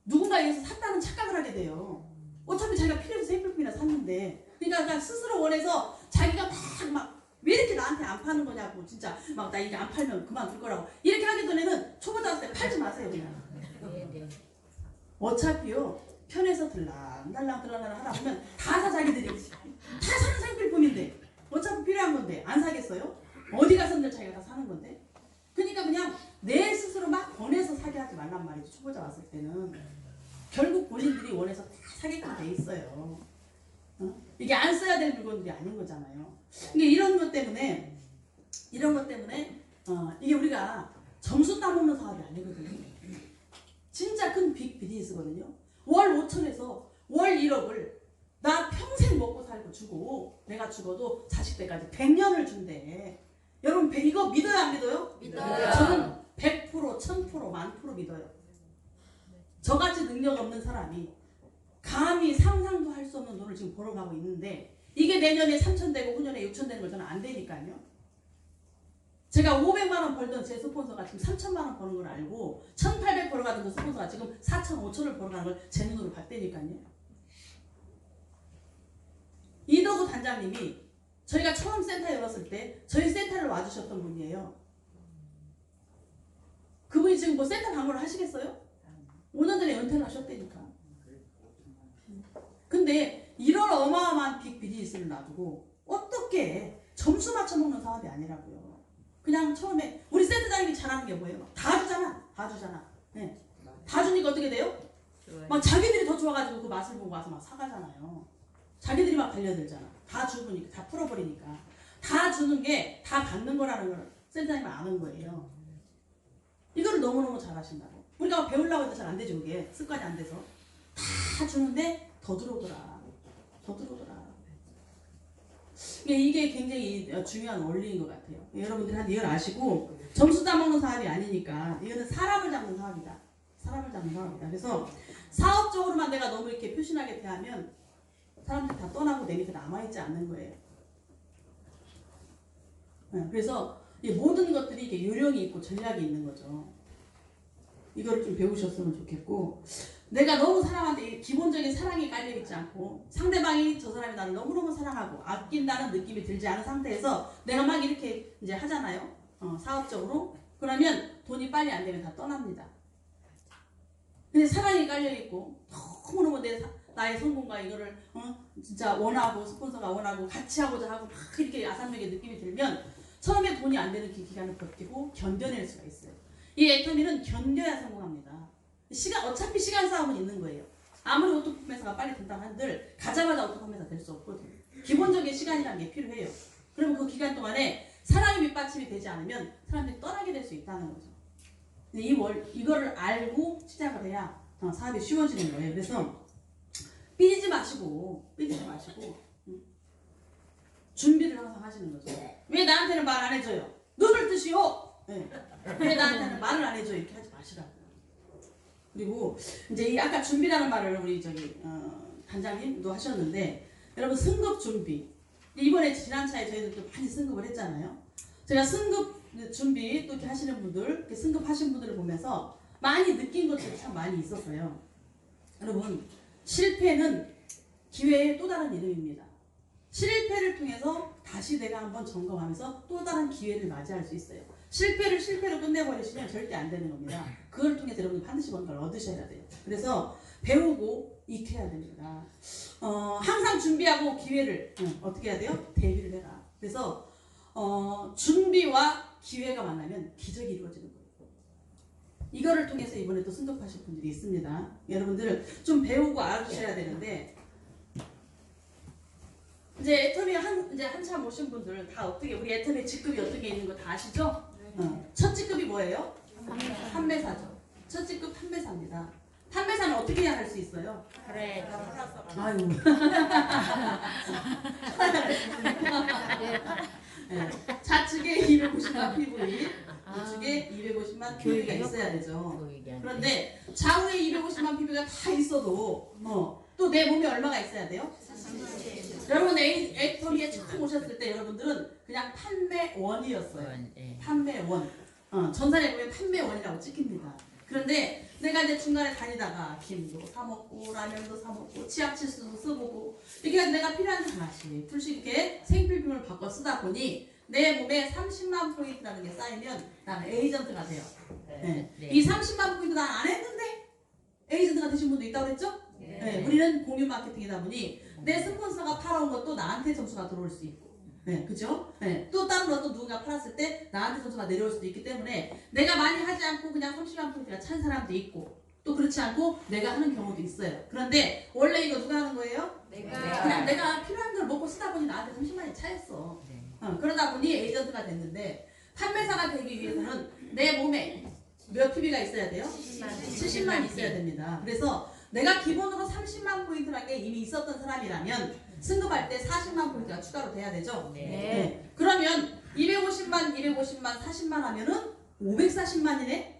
누군가에게서 샀다는 착각을 하게 돼요. 어차피 자기가 필요해서 새 물품이나 샀는데 그러니까 스스로 원해서 자기가 막 왜 이렇게 나한테 안 파는 거냐고 진짜 막 나 이게 안 팔면 그만둘 거라고 이렇게 하기 전에는 초보자 왔을 때 팔지 마세요 그냥. 어차피요 편해서 들랑달랑 하다 보면 다 사 자기들이 다 사는 생필품인데 어차피 필요한 건데 안 사겠어요? 어디 가서는 자기가 다 사는 건데 그러니까 그냥 내 스스로 막 권해서 사게 하지 말란 말이죠. 초보자 왔을 때는 결국 본인들이 원해서 다 사게끔 돼 있어요. 이게 안 써야 될 물건들이 아닌 거잖아요. 근데 이런 것 때문에 이게 우리가 점수 따먹는 사업이 아니거든요. 진짜 큰 빅 비즈니스거든요. 월 5천에서 월 1억을 나 평생 먹고 살고 주고 내가 죽어도 자식 때까지 100년을 준대. 여러분 이거 믿어요 안 믿어요? 믿어요. 저는 100%, 1000%, 1000% 믿어요. 저같이 능력 없는 사람이 감히 상상도 할 수 없는 돈을 지금 벌어가고 있는데 이게 내년에 3천 되고 후년에 6천 되는 거 저는 안 되니까요. 제가 500만 원 벌던 제 스폰서가 지금 3천만 원 버는 걸 알고 1,800 벌어가던 그 스폰서가 지금 4천, 5천을 벌어가는 걸 제 눈으로 봤다니까요. 이덕우 단장님이 저희가 처음 센터 열었을 때 저희 센터를 와주셨던 분이에요. 그분이 지금 뭐 센터 방문을 하시겠어요? 5년 전에 은퇴를 하셨다니까. 근데 이런 어마어마한 빅 비즈니스를 놔두고 어떻게 점수 맞춰먹는 사업이 아니라고요. 그냥 처음에 우리 센터장님이 잘하는 게 뭐예요? 다 주잖아. 네. 다 주니까 어떻게 돼요? 막 자기들이 더 좋아가지고 그 맛을 보고 와서 막 사가잖아요. 자기들이 막 달려들잖아. 다 주니까 다 풀어버리니까 다 주는 게 다 받는 거라는 걸 센터장님은 아는 거예요. 이거를 너무너무 잘하신다고. 우리가 배우려고 해도 잘 안 되죠. 그게 습관이 안 돼서 다 주는데 더 들어오더라. 이게 굉장히 중요한 원리인 것 같아요. 여러분들이 한 이걸 아시고 점수 따먹는 사업이 아니니까 이거는 사람을 잡는 사업이다. 사람을 잡는 사업이다. 그래서 사업적으로만 내가 너무 이렇게 표신하게 대하면 사람들이 다 떠나고 내 밑에 남아있지 않는 거예요. 그래서 이 모든 것들이 이게 요령이 있고 전략이 있는 거죠. 이거를 좀 배우셨으면 좋겠고, 내가 너무 사람한테 기본적인 사랑이 깔려있지 않고 상대방이 저 사람이 나를 너무너무 사랑하고 아낀다는 느낌이 들지 않은 상태에서 내가 막 이렇게 이제 하잖아요. 사업적으로. 그러면 돈이 빨리 안 되면 다 떠납니다. 근데 사랑이 깔려있고 너무너무 나의 성공과 이거를 진짜 원하고 스폰서가 원하고 같이 하고자 하고 막 이렇게 아산맥의 느낌이 들면 처음에 돈이 안 되는 그 기간을 버티고 견뎌낼 수가 있어요. 이 애터미는 견뎌야 성공합니다. 어차피 시간 싸움은 있는 거예요. 아무리 오토 판매사가 빨리 된다고 한들 가자마자 오토 판매사 될 수 없거든요. 기본적인 시간이라는 게 필요해요. 그러면 그 기간 동안에 사랑이 밑받침이 되지 않으면 사람들이 떠나게 될 수 있다는 거죠. 이거를 알고 시작을 해야 사업이 쉬워지는 거예요. 그래서 삐지지 마시고 준비를 항상 하시는 거죠. 왜 나한테는 말 안 해줘요? 눈을 뜨시오. 네. 왜 나한테는 말을 안 해줘? 이렇게 하지 마시라고. 그리고 이제 이 아까 준비라는 말을 우리 단장님도 하셨는데, 여러분 승급 준비. 이번에 지난 차에 저희들도 많이 승급을 했잖아요. 제가 승급 준비 또 이렇게 하시는 분들, 이렇게 승급하신 분들을 보면서 많이 느낀 것들이 참 많이 있었어요. 여러분, 실패는 기회의 또 다른 이름입니다. 실패를 통해서 다시 내가 한번 점검하면서 또 다른 기회를 맞이할 수 있어요. 실패를 실패로 끝내버리시면 절대 안 되는 겁니다. 그걸 통해서 여러분 반드시 뭔가를 얻으셔야 돼요. 그래서 배우고 익혀야 됩니다. 항상 준비하고 기회를 어떻게 해야 돼요? 대비를 해라. 그래서 준비와 기회가 만나면 기적이 이루어지는 거예요. 이거를 통해서 이번에 또 승급하실 분들이 있습니다. 여러분들 좀 배우고 알아주셔야 되는데, 이제 애터미 이제 한참 오신 분들 다 어떻게, 우리 애터미 직급이 어떻게 있는 거 다 아시죠? 첫 직급이 뭐예요? 판매사죠. 첫 직급 판매사입니다. 판매사는 어떻게 해야 할 수 있어요? 그래. 아유. 네. 좌측에 250만 PV, 우측에 250만 교육이 있어야 되죠. 그런데 좌우에 250만 PV가 다 있어도 또 내 몸에 얼마가 있어야 돼요? 여러분 애터미에 처음 오셨을 때 여러분들은 그냥 판매원이었어요. 판매원. 전산에 보면 판매원이라고 찍힙니다. 그런데 내가 이제 중간에 다니다가 김도 사 먹고 라면도 사 먹고 치약칠수도 써보고 이게 내가 필요한 하나씩 풀씩 이렇게 생필품을 바꿔 쓰다 보니 내 몸에 30만 포인트라는 게 쌓이면 나는 에이전트가 돼요. 네. 이 30만 포인트 난 안 했는데 에이전트가 되신 분도 있다고 그랬죠? 네. 우리는 공유 마케팅이다 보니 내 스폰서가 팔아온 것도 나한테 점수가 들어올 수 있고, 네, 그죠? 네. 또 다른 것도 누군가 팔았을 때 나한테 점수가 내려올 수도 있기 때문에 내가 많이 하지 않고 그냥 30만 포인트가 찬 사람도 있고, 또 그렇지 않고 내가 하는 경우도 있어요. 그런데 원래 이거 누가 하는 거예요? 그냥 내가 필요한 걸 먹고 쓰다 보니 나한테 30만이 차였어. 그러다 보니 에이전트가 됐는데, 판매사가 되기 위해서는 내 몸에 몇 PB가 있어야 돼요? 70만 있어야 됩니다. 그래서 내가 기본으로 30만 포인트라는 게 이미 있었던 사람이라면 승급할 때 40만 포인트가 추가로 돼야 되죠? 네. 그러면 250만, 40만 하면은 540만이네?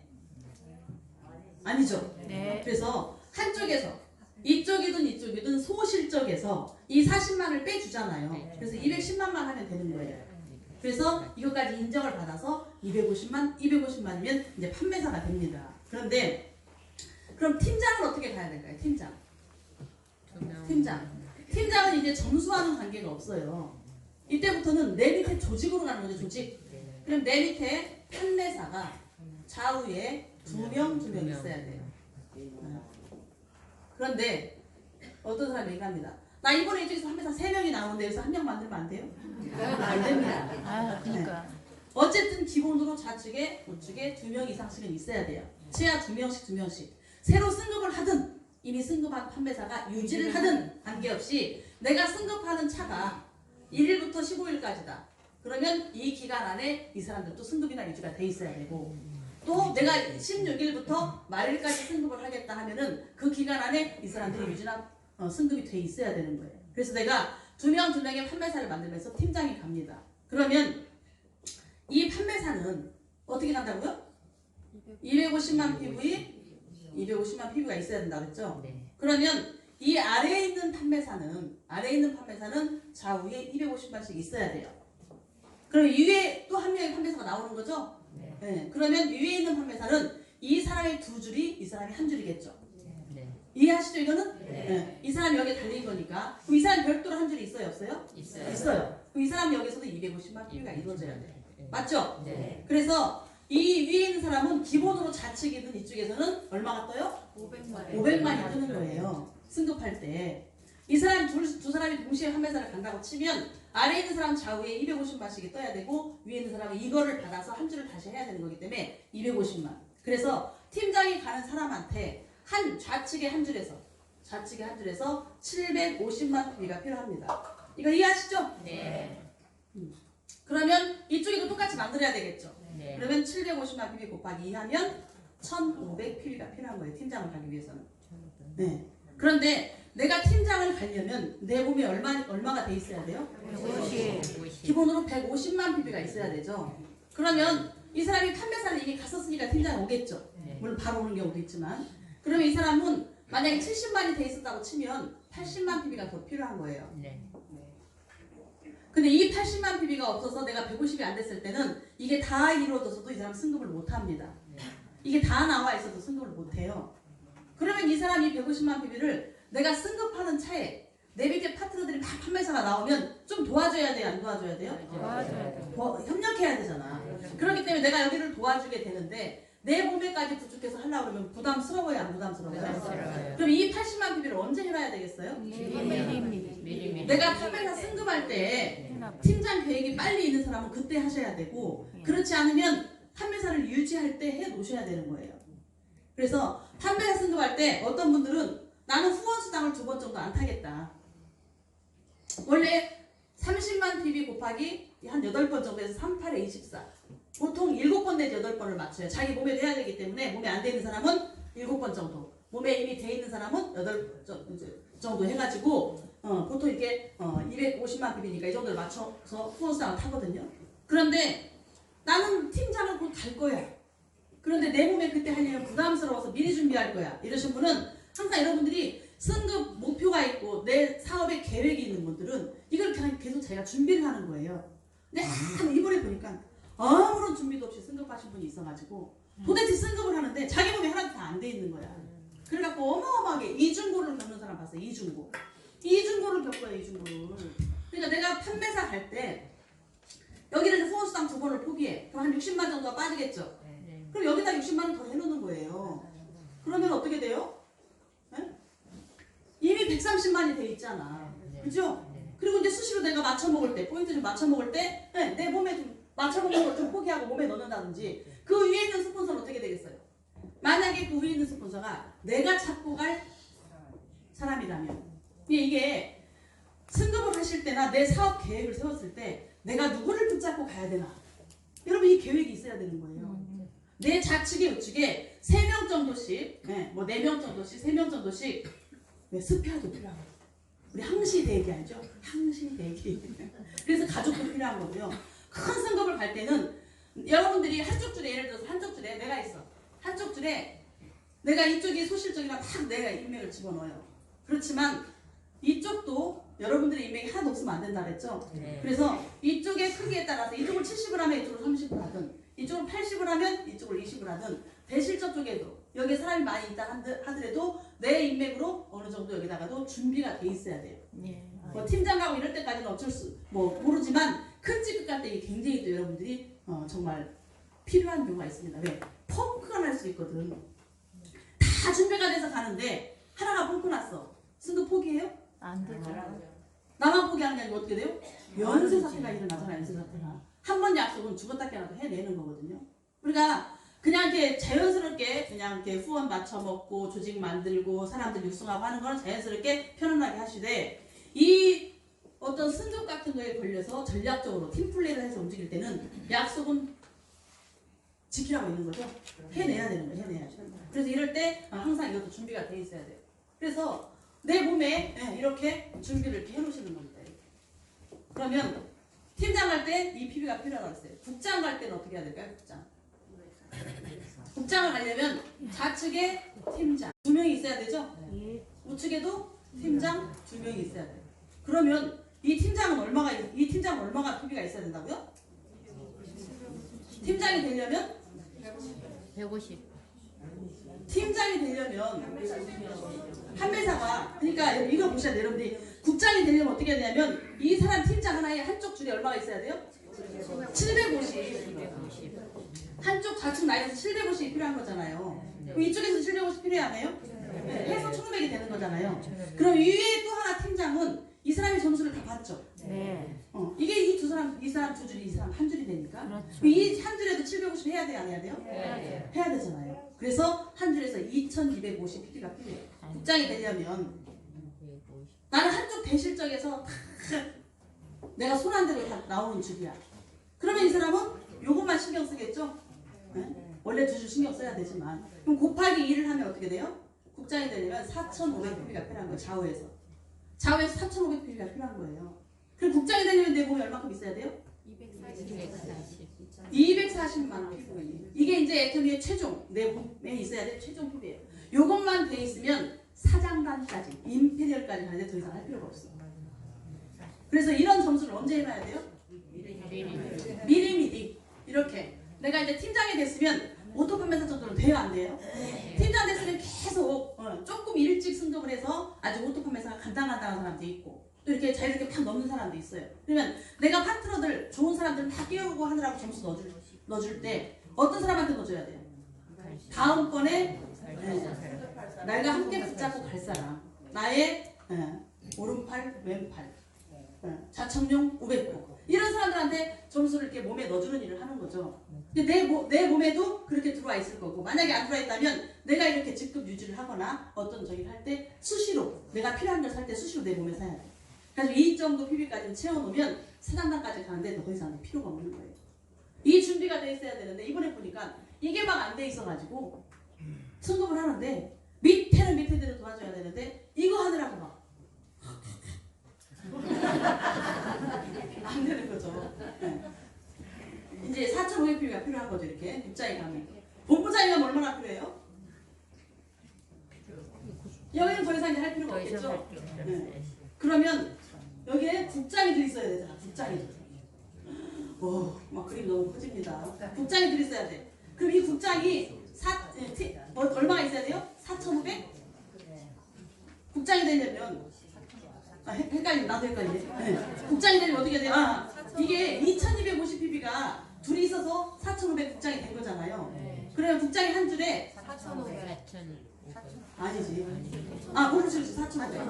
아니죠? 네. 그래서 한쪽에서 이쪽이든 이쪽이든 소실적에서 이 40만을 빼주잖아요. 그래서 210만만 하면 되는 거예요. 그래서 이것까지 인정을 받아서 250만이면 이제 판매사가 됩니다. 그런데 그럼 팀장은 어떻게 가야 될까요? 팀장은 이제 점수하는 관계가 없어요. 이때부터는 내 밑에 조직으로 가는 거죠. 조직. 그럼 내 밑에 판매사가 좌우에 2명 있어야 돼요. 그런데 어떤 사람이 얘기합니다. 나 이번에 이쪽에서 판매사 3명이 나오는데 여기서 1명 만들면 안 돼요? 안 됩니다. 그러니까. 네. 어쨌든 기본으로 좌측에 우측에 2명 이상씩은 있어야 돼요. 최하 2명씩. 새로 승급을 하든 이미 승급한 판매사가 유지를 하든 관계없이 내가 승급하는 차가 1일부터 15일까지다. 그러면 이 기간 안에 이 사람들도 승급이나 유지가 돼 있어야 되고, 또 내가 16일부터 말일까지 승급을 하겠다 하면은 그 기간 안에 이 사람들이 유지나 승급이 돼 있어야 되는 거예요. 그래서 내가 두 명의 판매사를 만들면서 팀장이 갑니다. 그러면 이 판매사는 어떻게 간다고요? 250만 PV가 있어야 된다 그랬죠? 네. 그러면 이 아래에 있는 판매사는 좌우에 250만씩 있어야 돼요. 그럼 위에 또 한 명의 판매사가 나오는 거죠? 네. 네. 그러면 위에 있는 판매사는 이 사람의 두 줄이 이 사람이 한 줄이겠죠. 네. 이해하시죠 이거는? 네. 네. 이 사람이 여기에 달린 거니까. 그럼 이 사람 별도로 한 줄이 있어요 없어요? 있어요. 있어요. 그럼 이 사람 여기서도 250만 PV가 이루어져야 돼. 맞죠? 네. 그래서 이 위에 있는 사람은 기본으로 좌측이든 이쪽에서는 얼마가 떠요? 500만이 뜨는 거예요. 승급할 때. 이 사람 두 사람이 동시에 판매사를 간다고 치면 아래에 있는 사람 좌우에 250만씩이 떠야 되고 위에 있는 사람은 이거를 받아서 한 줄을 다시 해야 되는 거기 때문에 250만. 그래서 팀장이 가는 사람한테 한 좌측의 한 줄에서 750만 PV가 필요합니다. 이거 이해하시죠? 네. 그러면 이쪽에도 똑같이 만들어야 되겠죠. 네. 그러면 750만 PV 곱하기 2 하면 1500 PV가 필요한 거예요. 팀장을 가기 위해서는. 네. 그런데 내가 팀장을 가려면 내 몸에 얼마가 돼 있어야 돼요? 150. 기본으로 150만 PV가 있어야 되죠. 그러면 이 사람이 판매사를 이미 갔었으니까 팀장이 오겠죠. 네. 물론 바로 오는 경우도 있지만. 그러면 이 사람은 만약에 70만이 돼 있었다고 치면 80만 PV가 더 필요한 거예요. 네. 근데 이 80만 PV가 없어서 내가 150이 안 됐을 때는 이게 다 이루어져서도 이 사람 승급을 못 합니다. 이게 다 나와 있어도 승급을 못 해요. 그러면 이 사람이 150만 PV를 내가 승급하는 차에 내 밑에 파트너들이 막 판매사가 나오면 좀 도와줘야 돼요? 안 도와줘야 돼요? 협력해야 되잖아. 그렇기 때문에 내가 여기를 도와주게 되는데 내 몸에까지 부축해서 하려고 그러면 부담스러워요? 안 부담스러워요? 부담스러워요. 그럼 이 80만 PV를 언제 해놔야 되겠어요? 미리. 내가 판매사 승급할 때 팀장 계획이 빨리 있는 사람은 그때 하셔야 되고 그렇지 않으면 판매사를 유지할 때 해 놓으셔야 되는 거예요. 그래서 판매사 승급할 때 어떤 분들은 나는 후원수당을 2번 정도 안 타겠다. 원래 30만 PV 곱하기 한 8번 정도에서 38에 24. 보통 7번 내지 8번을 맞춰요. 자기 몸에 돼야 되기 때문에 몸에 안 돼 있는 사람은 7번 정도. 몸에 이미 돼 있는 사람은 8 정도 해가지고 보통 이렇게 250만 PV니까 이 정도를 맞춰서 후원수당을 타거든요. 그런데 나는 팀장을 곧 갈 거야. 그런데 내 몸에 그때 하려면 부담스러워서 미리 준비할 거야. 이러신 분은 항상 여러분들이 승급 목표가 있고 내 사업에 계획이 있는 분들은 이걸 그냥 계속 자기가 준비를 하는 거예요. 근데 이번에 보니까 아무런 준비도 없이 승급하신 분이 있어가지고 도대체 승급을 하는데 자기 몸에 하나도 다 안 돼 있는 거야. 그래갖고 어마어마하게 이중고를 겪는 사람 봤어요. 이중고를 겪어요. 이중고를. 그러니까 내가 판매사 갈 때 여기를 후원수당 2번을 포기해. 그럼 한 60만 정도가 빠지겠죠. 네. 그럼 여기다 60만 원 더 해놓는 거예요. 그러면 어떻게 돼요? 네? 이미 130만이 돼 있잖아. 그죠? 그리고 이제 수시로 내가 맞춰먹을 때, 포인트 좀 맞춰먹을 때, 네, 내 몸에 좀 맞춰먹는 걸 좀 포기하고 몸에 넣는다든지, 그 위에 있는 스폰서는 어떻게 되겠어요? 만약에 그 위에 있는 스폰서가 내가 찾고 갈 사람이라면, 이게 승급을 하실 때나 내 사업 계획을 세웠을 때, 내가 누구를 붙잡고 가야 되나? 여러분, 이 계획이 있어야 되는 거예요. 내 좌측에 우측에 3명 정도씩, 네, 뭐 4명 정도씩, 3명 정도씩, 왜 스페어도 필요하고. 우리 항시대기 알죠? 항시대기. 그래서 가족도 필요한 거고요. 큰 승급을 갈 때는 여러분들이 한쪽 줄에 예를 들어서 한쪽 줄에 내가 있어. 한쪽 줄에 내가 이쪽이 소실적이라 막 내가 인맥을 집어넣어요. 그렇지만 이쪽도 여러분들의 인맥이 하나도 없으면 안 된다 그랬죠? 네. 그래서 이쪽의 크기에 따라서 이쪽을 70을 하면 이쪽을 30을 하든 이쪽을 80을 하면 이쪽을 20을 하든 대실적 쪽에도 여기 사람이 많이 있다 하더라도 내 인맥으로 어느 정도 여기다가도 준비가 돼 있어야 돼요. 뭐 팀장 가고 이럴 때까지는 어쩔 수 모르지만 큰 직급 갈 때 이게 굉장히 또 여러분들이 정말 필요한 경우가 있습니다. 왜? 펑크가 날 수 있거든. 다 준비가 돼서 가는데 하나가 펑크 났어. 승급 포기해요? 안 되더라고요. 나만 포기하는 게 아니고 어떻게 돼요? 연쇄 사태가 일어나잖아. 연쇄 사태가. 한 번 약속은 죽었다 깨나도 해내는 거거든요. 우리가 그냥 이렇게 자연스럽게 그냥 이렇게 후원 맞춰 먹고 조직 만들고 사람들 육성하고 하는 거는 자연스럽게 편안하게 하시되 이 어떤 승급 같은 거에 걸려서 전략적으로 팀플레이를 해서 움직일 때는 약속은 지키라고 있는 거죠. 해내야 되는 거예요. 해내야죠. 그래서 이럴 때 항상 이것도 준비가 돼 있어야 돼요. 그래서 내 몸에 이렇게 준비를 이렇게 해놓으시는 겁니다. 그러면 팀장 갈 때 이 PB가 필요하다고 했어요. 국장 갈 때는 어떻게 해야 될까요? 국장을 가려면 좌측에 팀장 2명이 있어야 되죠? 우측에도 팀장 2명이 있어야 돼요. 그러면 이 팀장은 얼마가 PB가 있어야 된다고요? 팀장이 되려면 150. 팀장이 되려면 판매사가 그러니까 이거 보셔야 돼요. 여러분들이 국장이 되려면 어떻게 해야 되냐면 이 사람 팀장 하나에 한쪽 줄에 얼마가 있어야 돼요? 750. 한쪽 좌측 라인에서 750이 필요한 거잖아요. 그럼 이쪽에서 750 필요해 안 해요? 네. 해서 1500이 되는 거잖아요. 그럼 위에 또 하나 팀장은 이 사람의 점수를 다 받죠. 네. 이게 이 사람 두 줄이 이 사람 한 줄이 되니까 그렇죠. 이 한 줄에도 750 해야 돼요, 안 해야 돼요? 네. 해야 되잖아요. 그래서 한 줄에서 2250 PD가 필요해요. 국장이 되려면 나는 한쪽 대실적에서 내가 손 한 대로 다 나오는 줄이야. 그러면 이 사람은 요것만 신경 쓰겠죠? 네? 원래 두 줄 신경 써야 되지만 그럼 곱하기 2를 하면 어떻게 돼요? 국장이 되려면 4500 PD가 필요한 거예요. 좌우에서 4500 PD가 필요한 거예요. 그럼 국장이 되려면 내 몸이 얼마큼 있어야 돼요? 240만 원 PV. 이게 이제 애터미의 최종 내 몸에 있어야 될 최종 PV예요. 요것만 돼 있으면 사장단까지 임페리얼까지 가는데 더 이상 할 필요가 없어. 그래서 이런 점수를 언제 해놔야 돼요? 미리 이렇게 내가 이제 팀장이 됐으면 오토 판매사 정도는 돼요, 안 돼요? 팀장 됐으면 계속 조금 일찍 승급을 해서 아주 오토 판매사가 간당간당한 사람도 있고 또 이렇게 자유롭게 팍 넣는 사람도 있어요. 그러면 내가 파트너들 좋은 사람들 다 끼우고 하느라고 점수 넣어줄 때 어떤 사람한테 넣어줘야 돼요? 다음번에 내가 함께 붙잡고 갈 사람, 나의 오른팔, 왼팔, 자청용 500호 이런 사람들한테 점수를 이렇게 몸에 넣어주는 일을 하는 거죠. 근데 내 몸에도 그렇게 들어와 있을 거고 만약에 안 들어와 있다면 내가 이렇게 직급 유지를 하거나 어떤 저기를 할 때 수시로 내가 필요한 걸 살 때 수시로 내 몸에 사야 돼. 그래서 이 정도 PB까지 채워놓으면 사장단까지 가는데 더 이상 필요가 없는 거예요. 이 준비가 돼 있어야 되는데 이번에 보니까 이게 막 안 돼 있어가지고 승급을 하는데 밑에는 밑에대로 도와줘야 되는데 이거 하느라고 막 안 되는 거죠. 네. 이제 4,500 PB가 필요한 거죠. 이렇게 국장이 가면 본부장이 가면 얼마나 필요해요? 여기는 더 이상 이제 할 필요가 없겠죠. 네. 그러면 여기에 국장이 들있어야 되잖아. 국장이. 막 그림 너무 커집니다. 국장이 들있어야 돼. 그럼 이 국장이 얼마가 있어야 돼요? 4,500? 국장이 되려면 헷갈린다. 나도 헷갈리네. 네. 국장이 되려면 어떻게 돼요? 이게 2250 PB가 둘이 있어서 4,500 국장이 된 거잖아요. 그러면 국장이 한 줄에 4,500. 아니지. 그렇지. 4,500.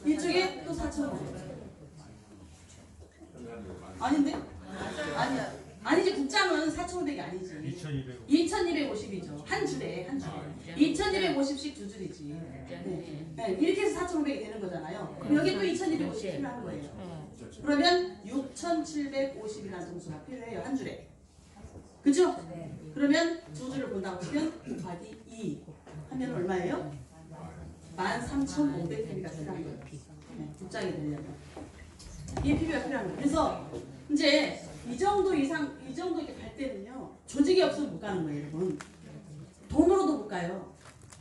이쪽에 또 4,500. 아닌데? 아니지. 국장은 4,500이 아니지. 2250이죠. 한 줄에. 2250씩 두 줄이지. 네. 이렇게 해서 4,500이 되는 거잖아요. 그럼 여기 또 2250 필요한 거예요. 그러면 6,750이라는 점수가 필요해요. 한 줄에. 그죠? 그러면 두 줄을 본다고 치면 곱하기 2 하면 얼마예요? 13,500 PB가 필요한 거예요. 국장이 되려면. 이게 PB가 필요한 거예요. 그래서 이제 이 정도 이렇게 갈 때는요. 조직이 없으면 못 가는 거예요, 여러분. 돈으로도 못 가요.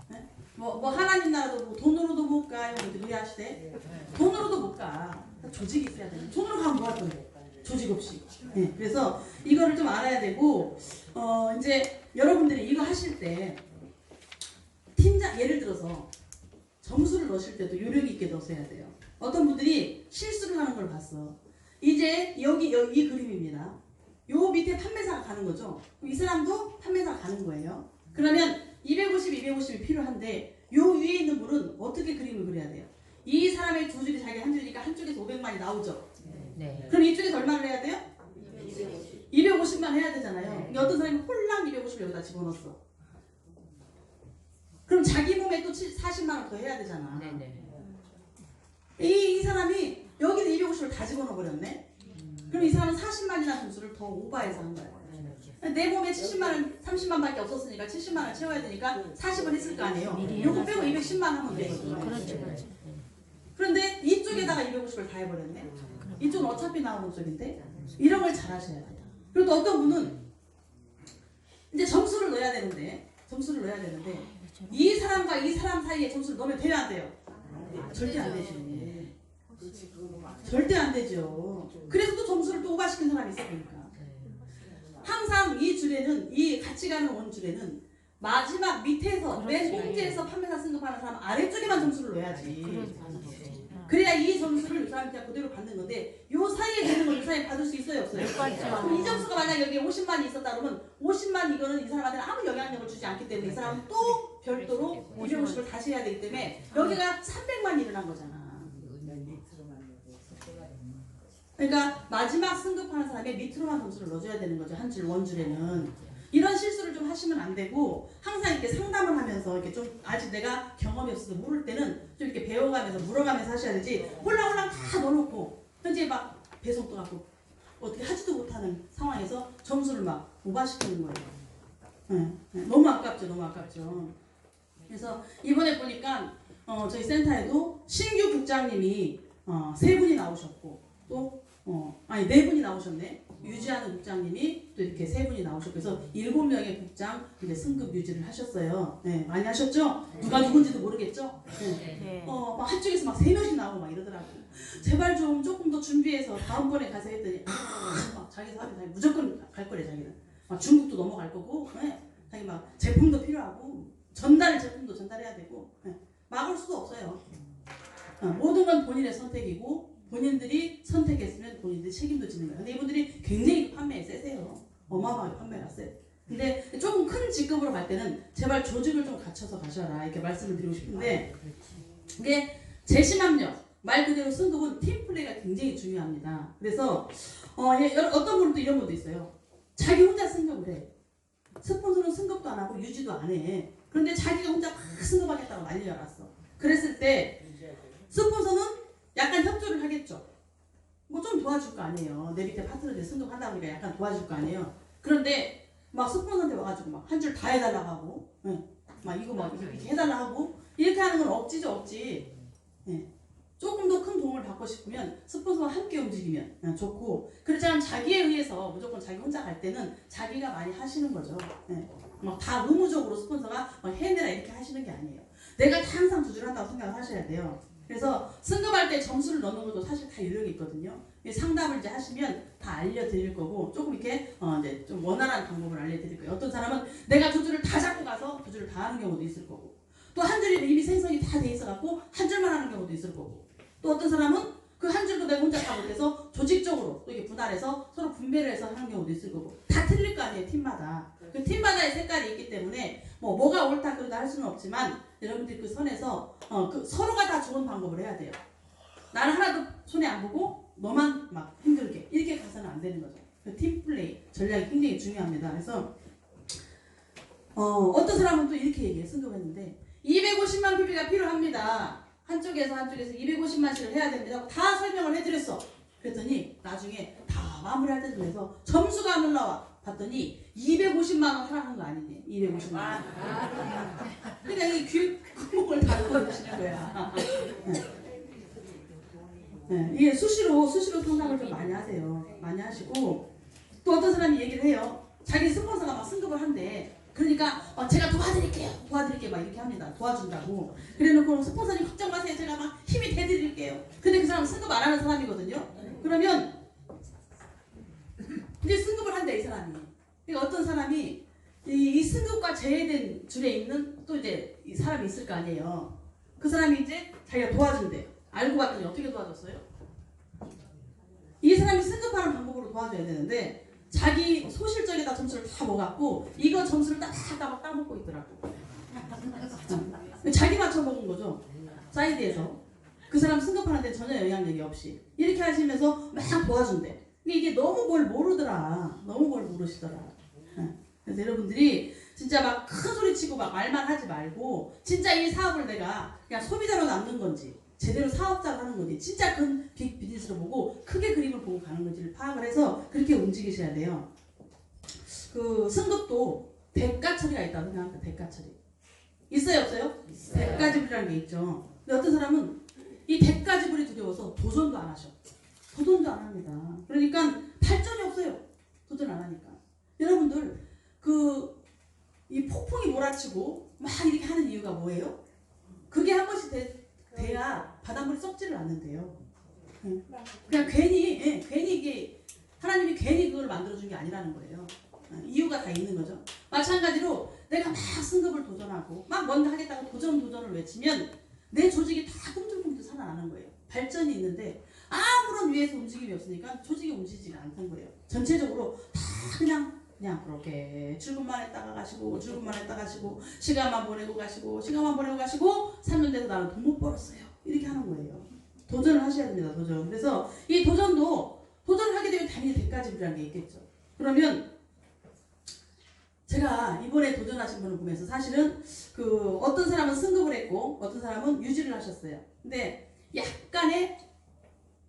네? 뭐 하나님 나라도 뭐 돈으로도 못 가요. 이렇게 노래하시대. 돈으로도 못 가. 조직이 있어야 돼요. 돈으로 가면 뭐 할 건데? 조직 없이. 네. 그래서 이거를 좀 알아야 되고 이제 여러분들이 이거 하실 때 팀장 예를 들어서 점수를 넣으실 때도 요령 있게 넣으셔야 돼요. 어떤 분들이 실수를 하는 걸 봤어. 이제 여기 이 그림입니다. 요 밑에 판매사가 가는 거죠. 이 사람도 판매사가 가는 거예요. 그러면 250, 250이 필요한데 요 위에 있는 분은 어떻게 그림을 그려야 돼요? 이 사람의 두 줄이 자기 한 줄이니까 한쪽에서 500만이 나오죠. 네. 그럼 이쪽에서 얼마를 해야 돼요? 250만 해야 되잖아요. 근데 어떤 사람이 홀랑 250을 여기다 집어넣었어. 그럼 자기 몸에 또 40만 원 더 해야 되잖아. 네네. 이 사람이 여기서 250을 다 집어넣어 버렸네. 그럼 이 사람은 40만이라는 점수를 더 오버해서 한 거야. 내 몸에 70만 원, 30만밖에 없었으니까 70만 원 채워야 되니까 40을 했을 거 아니에요. 요거 빼고 210만 하면 돼. 그렇죠. 그런데 이쪽에 이쪽에다가 250을 다 해버렸네. 이쪽은 어차피 나오는 쪽인데 이런 걸 잘 하셔야 돼요. 그리고 또 어떤 분은 이제 점수를 넣어야 되는데 이 사람과 이 사람 사이에 점수를 넣으면 돼요 안 돼요? 절대 안 되지. 절대 안 되죠. 그래서 또 점수를 또 오버시킨 사람이 있으니까. 항상 이 줄에는 이 같이 가는 원줄에는 마지막 밑에서 맨 꼭지에서 판매사 승급하는 사람 아래쪽에만 점수를 넣어야지. 그래야 이 점수를 이 사람이 그냥 그대로 받는 건데 요 사이에 되는 걸 이 사이에 받을 수 있어요 없어요? 그럼 이 점수가 만약 여기에 50만이 있었다 그러면 50만 이거는 이 사람한테는 아무 영향력을 주지 않기 때문에 이 사람은 또 별도로 250을 다시 해야 되기 때문에 여기가 300만이 일어난 거잖아. 그러니까 마지막 승급하는 사람의 밑으로만 점수를 넣어줘야 되는 거죠. 한 줄 원줄에는. 이런 실수를 좀 하시면 안 되고 항상 이렇게 상담을 하면서 이렇게 좀 아직 내가 경험이 없어서 모를 때는 좀 이렇게 배워가면서 물어가면서 하셔야 되지 홀랑홀랑 다 넣어놓고 현재 막 배송도 갖고 어떻게 하지도 못하는 상황에서 점수를 막 오버시키는 거예요. 너무 아깝죠. 너무 아깝죠. 그래서 이번에 보니까 저희 센터에도 신규 국장님이 3분이 나오셨고 또 네 분이 나오셨네. 유지하는 국장님이 또 이렇게 3분이 나오셨고 그래서 7명의 국장 이제 승급 유지를 하셨어요. 네, 많이 하셨죠? 누가 누군지도 모르겠죠? 네. 막 한쪽에서 막 3명씩 나오고 막 이러더라고. 제발 좀 조금 더 준비해서 다음번에 가서 했더니 막 자기 사람이 무조건 갈 거래 자기는. 막 중국도 넘어갈 거고 자기 막 제품도 필요하고 제품도 전달해야 되고 막을 수도 없어요. 모든 건 본인의 선택이고 본인들이 선택했으면 본인들이 책임도 지는 거예요. 근데 이분들이 굉장히 판매에 세세요. 어마어마하게 판매가 세. 근데 조금 큰 직급으로 갈 때는 제발 조직을 좀 갖춰서 가셔라 이렇게 말씀을 드리고 싶은데 이게 재심합력 말 그대로 승급은 팀플레이가 굉장히 중요합니다. 그래서 어떤 분은 또 이런 분도 있어요. 자기 혼자 승급을 해. 스폰서는 승급도 안 하고 유지도 안 해. 그런데 자기가 혼자 막 승급하겠다고 난리가 났어. 그랬을 때 스폰서는 약간 협조를 하겠죠. 뭐 좀 도와줄 거 아니에요. 내 밑에 파트너들 승급한다 보니까 약간 도와줄 거 아니에요. 그런데 막 스폰서한테 와가지고 막 한 줄 다 해달라고 하고, 막 이거 막 이렇게 해달라고 하고 이렇게 하는 건 억지죠 억지. 조금 더 큰 도움을 받고 싶으면 스폰서와 함께 움직이면 좋고 그렇지 않으면 자기에 의해서 무조건 자기 혼자 갈 때는 자기가 많이 하시는 거죠. 막 다 의무적으로 스폰서가 막 해내라 이렇게 하시는 게 아니에요. 내가 항상 조절한다고 생각을 하셔야 돼요. 그래서 승급할 때 점수를 넣는 것도 사실 다 요령이 있거든요. 상담을 이제 하시면 다 알려드릴 거고 조금 이렇게 이제 좀 원활한 방법을 알려드릴 거예요. 어떤 사람은 내가 두 줄을 다 잡고 가서 두 줄을 다 하는 경우도 있을 거고 또 한 줄이 이미 생성이 다 돼 있어갖고 한 줄만 하는 경우도 있을 거고 또 어떤 사람은 그 한 줄도 내가 혼자 다 못해서 조직적으로 또 이렇게 분할해서 서로 분배를 해서 하는 경우도 있을 거고 다 틀릴 거 아니에요. 팀마다. 그 팀마다의 색깔이 있기 때문에 뭐가 옳다 그러다 할 수는 없지만 여러분들이 그 선에서 서로가 다 좋은 방법을 해야 돼요. 나는 하나도 손해 안 보고 너만 막 힘들게 이렇게 가서는 안 되는 거죠. 그 팀플레이 전략이 굉장히 중요합니다. 그래서 어떤 사람은 또 이렇게 얘기해 승급했는데 250만 PB가 필요합니다. 한쪽에서 250만씩을 해야 됩니다. 다 설명을 해드렸어. 그랬더니 나중에 다 마무리할 때쯤 해서 점수가 안 올라와. 봤더니 250만 원 하라는 거 아니니? 250만 원. 그러니까 이 구멍을 닫고 계시는 거야. 이게 수시로 상담을 좀 많이 하세요. 많이 하시고 또 어떤 사람이 얘기를 해요. 자기 스폰서가 막 승급을 한대. 그러니까 제가 도와드릴게요 막 이렇게 합니다. 도와준다고. 그래놓고 스폰서님 걱정 마세요. 제가 막 힘이 돼드릴게요. 근데 그 사람은 승급 안 하는 사람이거든요. 그러면 이제 승급을 한대 이 사람이. 그러니까 어떤 사람이 이 승급과 제외된 줄에 있는 또 이제 이 사람이 있을 거 아니에요. 그 사람이 이제 자기가 도와준대. 알고 봤더니 어떻게 도와줬어요? 이 사람이 승급하는 방법으로 도와줘야 되는데 자기 소실적에다 점수를 다 먹었고 이거 점수를 따닥따닥 따먹고 있더라고. 자기 맞춰 먹은 거죠. 사이드에서. 그 사람 승급하는 데 전혀 영향력이 없이 이렇게 하시면서 막 도와준대. 근데 이게 너무 뭘 모르더라. 너무 뭘 모르시더라. 그래서 여러분들이 진짜 막 큰 소리 치고 막 말만 하지 말고 진짜 이 사업을 내가 그냥 소비자로 남는 건지 제대로 사업자로 하는 건지 진짜 큰 빅 비즈니스로 보고 크게 그림을 보고 가는 건지를 파악을 해서 그렇게 움직이셔야 돼요. 그 승급도 대가 처리가 있다고 생각합니다. 대가 처리. 있어요 없어요? 대가 처리라는 게 있죠. 근데 어떤 사람은 이 100가지 불이 두려워서 도전도 안 하셔. 도전도 안 합니다. 그러니까 발전이 없어요. 도전 안 하니까. 여러분들 이 폭풍이 몰아치고 막 이렇게 하는 이유가 뭐예요? 그게 한 번씩 돼야 바닷물이 썩지를 않는데요. 그냥 괜히 이게 하나님이 괜히 그걸 만들어준 게 아니라는 거예요. 이유가 다 있는 거죠. 마찬가지로 내가 막 승급을 도전하고 막 뭔가 하겠다고 도전을 외치면 내 조직이 다 꿈틀꿈틀 살아나는 거예요. 발전이 있는데 아무런 위에서 움직임이 없으니까 조직이 움직이지가 않는 거예요. 전체적으로 다 그냥 그렇게 출근만 했다가 가시고 시간만 보내고 가시고 3년 돼서 나는 돈 못 벌었어요. 이렇게 하는 거예요. 도전을 하셔야 됩니다. 도전. 그래서 이 도전을 하게 되면 당연히 100가지 불이라는 게 있겠죠. 그러면 제가 이번에 도전하신 분을 보면서 사실은 어떤 사람은 승급을 했고 어떤 사람은 유지를 하셨어요. 근데 약간의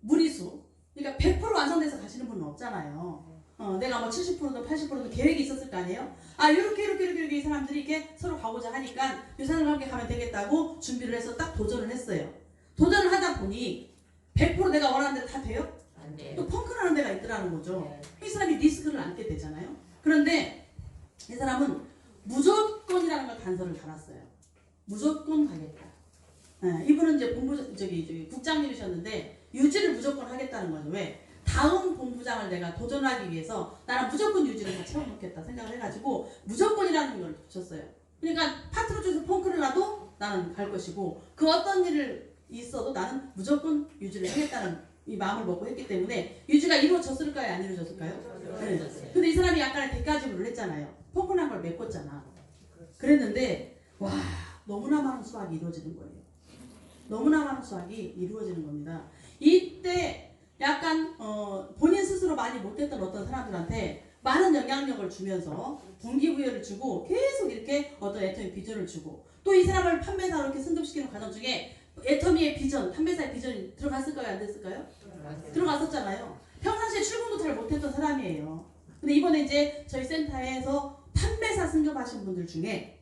무리수, 그러니까 100% 완성돼서 가시는 분은 없잖아요. 내가 뭐 70%든 80%든 계획이 있었을 거 아니에요? 이렇게 이 사람들이 이렇게 서로 가고자 하니까 이 사람과 함께 가면 되겠다고 준비를 해서 딱 도전을 했어요. 도전을 하다 보니 100% 내가 원하는 대로 다 돼요? 안 돼요. 또 펑크나는 데가 있더라는 거죠. 이 사람이 리스크를 안게 되잖아요. 그런데 이 사람은 무조건이라는 걸 단서를 달았어요. 무조건 가겠다. 이분은 이제 국장님이셨는데 유지를 무조건 하겠다는 거죠. 왜? 다음 본부장을 내가 도전하기 위해서 나는 무조건 유지를 다 채워놓겠다 생각을 해가지고 무조건이라는 걸 붙였어요. 그러니까 파트너 쪽에서 펑크를 나도 나는 갈 것이고 그 어떤 일을 있어도 나는 무조건 유지를 하겠다는 이 마음을 먹고 했기 때문에 유지가 이루어졌을까요? 안 이루어졌을까요? 네. 근데 이 사람이 약간의 대가지불을 했잖아요. 펑크난 걸 메꿨잖아. 그랬는데 와 너무나 많은 수확이 이루어지는 거예요. 너무나 많은 수확이 이루어지는 겁니다. 이때 약간 본인 스스로 많이 못했던 어떤 사람들한테 많은 영향력을 주면서 동기부여를 주고 계속 이렇게 어떤 애터미 비전을 주고 또 이 사람을 판매사로 이렇게 승급시키는 과정 중에 애터미의 비전, 판매사의 비전이 들어갔을까요? 안 됐을까요? 들어갔었잖아요. 평상시에 출근도 잘 못했던 사람이에요. 근데 이번에 이제 저희 센터에서 판매사 승급하신 분들 중에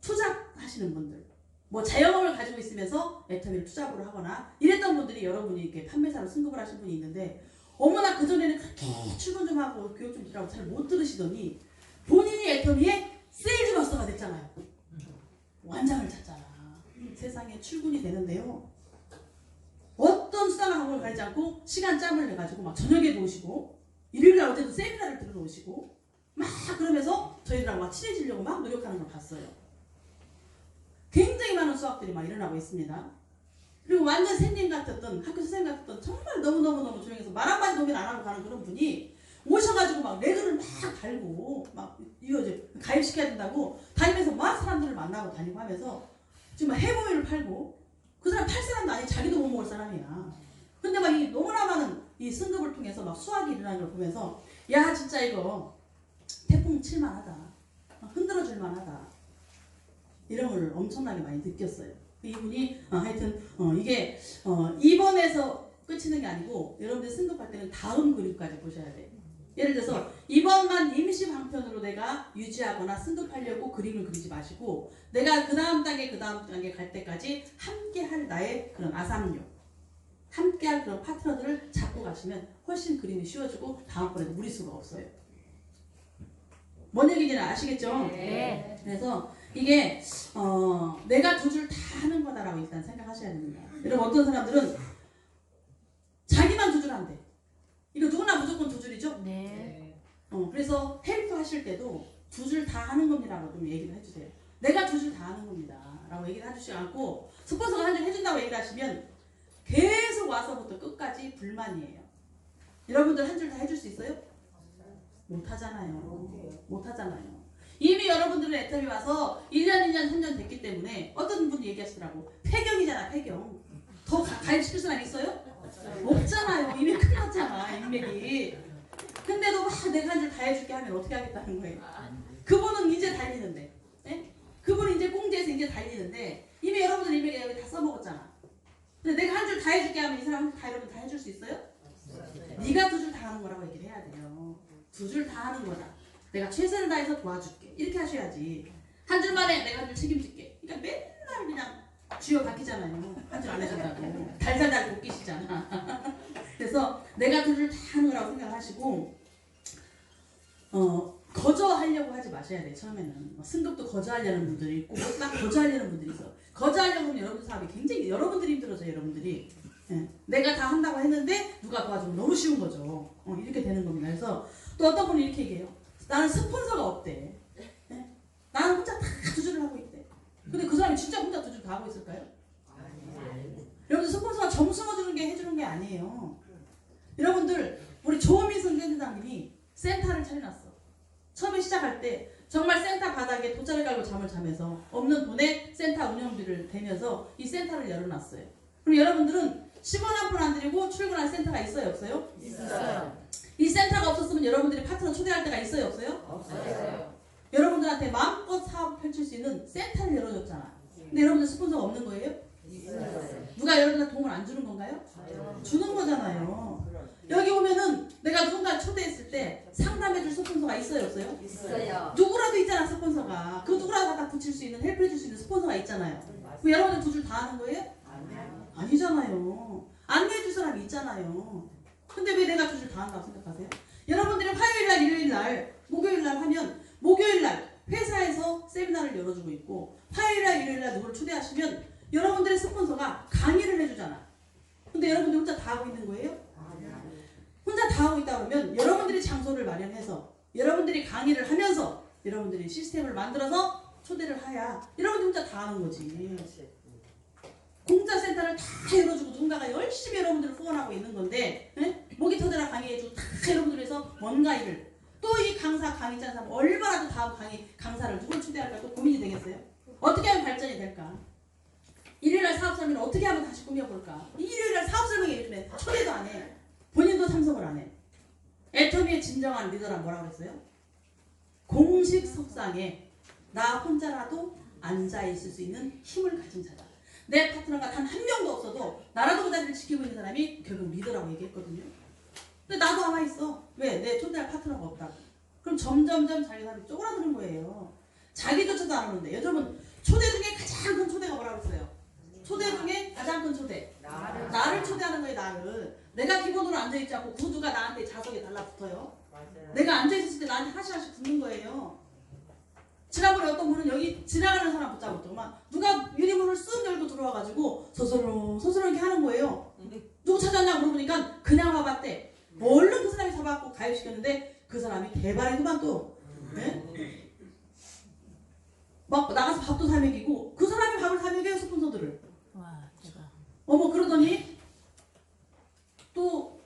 투잡하시는 분들 뭐 자영업을 가지고 있으면서 애터미를 투잡으로 하거나 이랬던 분들이 여러분이 이렇게 판매사로 승급을 하신 분이 있는데 어머나 그전에는 그렇게 출근 좀 하고 교육 좀 들으라고 잘 못 들으시더니 본인이 애터미의 세일즈 마스터가 됐잖아요. 완장을 찼잖아. 세상에 출근이 되는데요. 어떤 수당을 하고 가리지 않고 시간 짬을 내가지고 막 저녁에도 오시고 일요일날 어제도 세미나를 들어오시고 막 그러면서 저희들하고 막 친해지려고 막 노력하는 걸 봤어요. 굉장히 많은 수학들이 막 일어나고 있습니다. 그리고 완전 샌님 같았던 학교 선생님 같았던 정말 너무너무 조용해서 말 한마디 도움을 안 하고 가는 그런 분이 오셔가지고 막 레그를 막 달고 막 이거 이제 가입시켜야 된다고 다니면서 막 사람들을 만나고 다니고 하면서 지금 막 해모유를 팔고 그 사람 팔 사람도 아니 자기도 못 먹을 사람이야. 근데 막 이 너무나 많은 이 승급을 통해서 막 수학이 일어나는 걸 보면서 야 진짜 이거 태풍 칠만하다. 흔들어줄만하다. 이런 걸 엄청나게 많이 느꼈어요. 이분이 하여튼 이게 이번에서 끝이는 게 아니고 여러분들 승급할 때는 다음 그림까지 보셔야 돼요. 예를 들어서 이번만 임시 방편으로 내가 유지하거나 승급하려고 그림을 그리지 마시고 내가 그 다음 단계 갈 때까지 함께할 나의 그런 아삼류 함께할 그런 파트너들을 잡고 가시면 훨씬 그림이 쉬워지고 다음번에도 무리수가 없어요. 뭔 얘기인지 아시겠죠? 네. 그래서 이게 내가 두 줄 다 하는 거다라고 일단 생각하셔야 됩니다. 여러분 어떤 사람들은 자기만 두 줄 한대. 이거 누구나 무조건 두 줄이죠? 네. 그래서 헬프 하실 때도 두 줄 다 하는 겁니다라고 좀 얘기를 해주세요. 내가 두 줄 다 하는 겁니다 라고 얘기를 해주시지 않고 스폰서가 한 줄 해준다고 얘기를 하시면 계속 와서부터 끝까지 불만이에요. 여러분들 한 줄 다 해줄 수 있어요? 못하잖아요. 이미 여러분들은 애터미 와서 1년, 2년, 3년 됐기 때문에 어떤 분이 얘기하시더라고. 폐경이잖아, 폐경. 더 가입시킬 사람 있어요? 없잖아요. 이미 끝났잖아, 인맥이. 근데도 막 내가 한 줄 다 해줄게 하면 어떻게 하겠다는 거예요? 그분은 이제 달리는데. 네? 그분은 이제 공제에서 이제 달리는데 이미 여러분들 인맥에 여기 다 써먹었잖아. 근데 내가 한 줄 다 해줄게 하면 이 사람 다 여러분 다 해줄 수 있어요? 네가 두 줄 다 하는 거라고 얘기를 해야 돼요. 두 줄 다 하는 거다. 내가 최선을 다해서 도와줄게. 이렇게 하셔야지. 한 줄만에 내가 한 줄 책임질게. 그러니까 맨날 그냥 주요 바뀌잖아요. 한 줄 안 해준다고. 달달달 볶이시잖아. 그래서 내가 둘을 다 하는 거라고 생각하시고 거저하려고 하지 마셔야 돼. 처음에는 승급도 거저하려는 분들이 있고 딱 거저하려는 분들이 있어. 거저하려고 하면 여러분 사업이 굉장히 여러분들이 힘들어져요. 여러분들이 내가 다 한다고 했는데 누가 도와주면 너무 쉬운 거죠. 이렇게 되는 겁니다. 그래서 또 어떤 분이 이렇게 얘기해요. 나는 스폰서가 없대. 나는 혼자 다 두줄을 하고 있대. 근데 그 사람이 진짜 혼자 두줄 다 하고 있을까요? 여러분들 스폰서가 점수만 주는 게 해주는 게 아니에요. 여러분들 우리 조민선 센터장님이 센터를 차려놨어. 처음에 시작할 때 정말 센터 바닥에 돗자리 깔고 잠을 자면서 없는 돈에 센터 운영비를 대면서 이 센터를 열어놨어요. 그럼 여러분들은 10원 한 푼 안 들이고 출근할 센터가 있어요? 없어요? 있어요. 이 센터가 없었으면 여러분들이 파트너 초대할 때가 있어요? 없어요? 없어요. 여러분들한테 마음껏 사업 펼칠 수 있는 센터를 열어줬잖아. 근데 여러분들 스폰서가 없는 거예요? 있어요. 누가 여러분한테 도움을 안 주는 건가요? 주는 거잖아요. 여기 오면은 내가 누군가를 초대했을 때 상담해줄 스폰서가 있어요? 없어요? 있어요. 누구라도 있잖아 스폰서가. 그 누구라도 갖다 붙일 수 있는 헬프해줄 수 있는 스폰서가 있잖아요. 그 여러분들 두 줄 다 하는 거예요? 아니잖아요. 안내해줄 사람이 있잖아요. 근데 왜 내가 두 줄 다 한다고 생각하세요? 여러분들이 화요일날, 일요일날, 목요일날 하면 목요일날 회사에서 세미나를 열어주고 있고 화요일날, 일요일날 누구를 초대하시면 여러분들의 스폰서가 강의를 해주잖아. 근데 여러분들 혼자 다 하고 있는 거예요? 혼자 다 하고 있다 그러면 여러분들이 장소를 마련해서 여러분들이 강의를 하면서 여러분들이 시스템을 만들어서 초대를 해야 여러분들 혼자 다 하는 거지. 공짜 센터를 다 열어주고 누군가가 열심히 여러분들을 후원하고 있는 건데 모기 터져라 강의해주고 다 여러분들 해서 뭔가 일을 또 이 강사 강의 짜는 사람 얼마나 또 다음 강사를 누굴 초대할까 또 고민이 되겠어요? 어떻게 하면 발전이 될까? 일요일날 사업 설명을 어떻게 하면 다시 꾸며볼까? 일요일날 사업 설명이 요즘에 초대도 안 해. 본인도 참석을 안 해. 애터미의 진정한 리더란 뭐라고 그랬어요? 공식 석상에 나 혼자라도 앉아있을 수 있는 힘을 가진 자다. 내 파트너가 단 한 명도 없어도 나라도 그 자리를 지키고 있는 사람이 결국 리더라고 얘기했거든요. 근데 나도 아마 있어. 왜? 내 초대할 파트너가 없다고. 그럼 점점점 자기 사람이 쪼그라드는 거예요. 자기조차도 안 오는데. 여러분 초대 중에 가장 큰 초대가 뭐라고 했어요? 초대 중에 가장 큰 초대. 나를 초대하는 거예요. 나를. 내가 기본으로 앉아있지 않고 구두가 나한테 자석에 달라붙어요. 내가 앉아있을 때 나한테 하시하시 붙는 거예요. 지난번에 어떤 분은 여기 지나가는 사람 붙잡았더만 누가 유리문을 쓱 열고 들어와가지고 서서로 이렇게 하는 거예요. 누구 찾았냐 물어보니까 그냥 와봤대. 얼른 그 사람이 잡아갖고 가입시켰는데 그 사람이 대박이구만 또. 네? 막 나가서 밥도 사 먹이고 그 사람이 밥을 사 먹여요 스폰서들을. 와, 대박. 어머 그러더니 또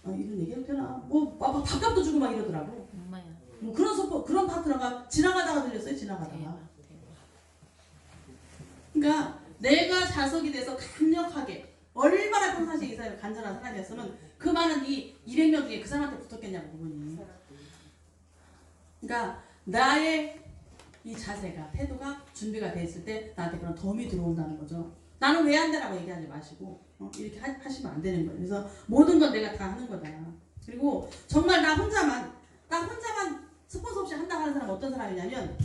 이런 얘기해도 되나? 뭐 밥값도 주고 막 이러더라고. 엄마야. 뭐 그런 파트너가 지나가다가 들렸어요. 지나가다가. 대박. 그러니까 내가 자석이 돼서 강력하게 얼마나 평상시에 이 사람이 간절한 사람이었으면 그 많은 이 200명 중에 그 사람한테 붙었겠냐고 그분이. 그러니까 나의 이 자세가 태도가 준비가 돼 있을 때 나한테 그런 덤이 들어온다는 거죠. 나는 왜 안 되라고 얘기하지 마시고 이렇게 하시면 안 되는 거예요. 그래서 모든 건 내가 다 하는 거다. 그리고 정말 나 혼자만 스폰서 없이 한다고 하는 사람은 어떤 사람이냐면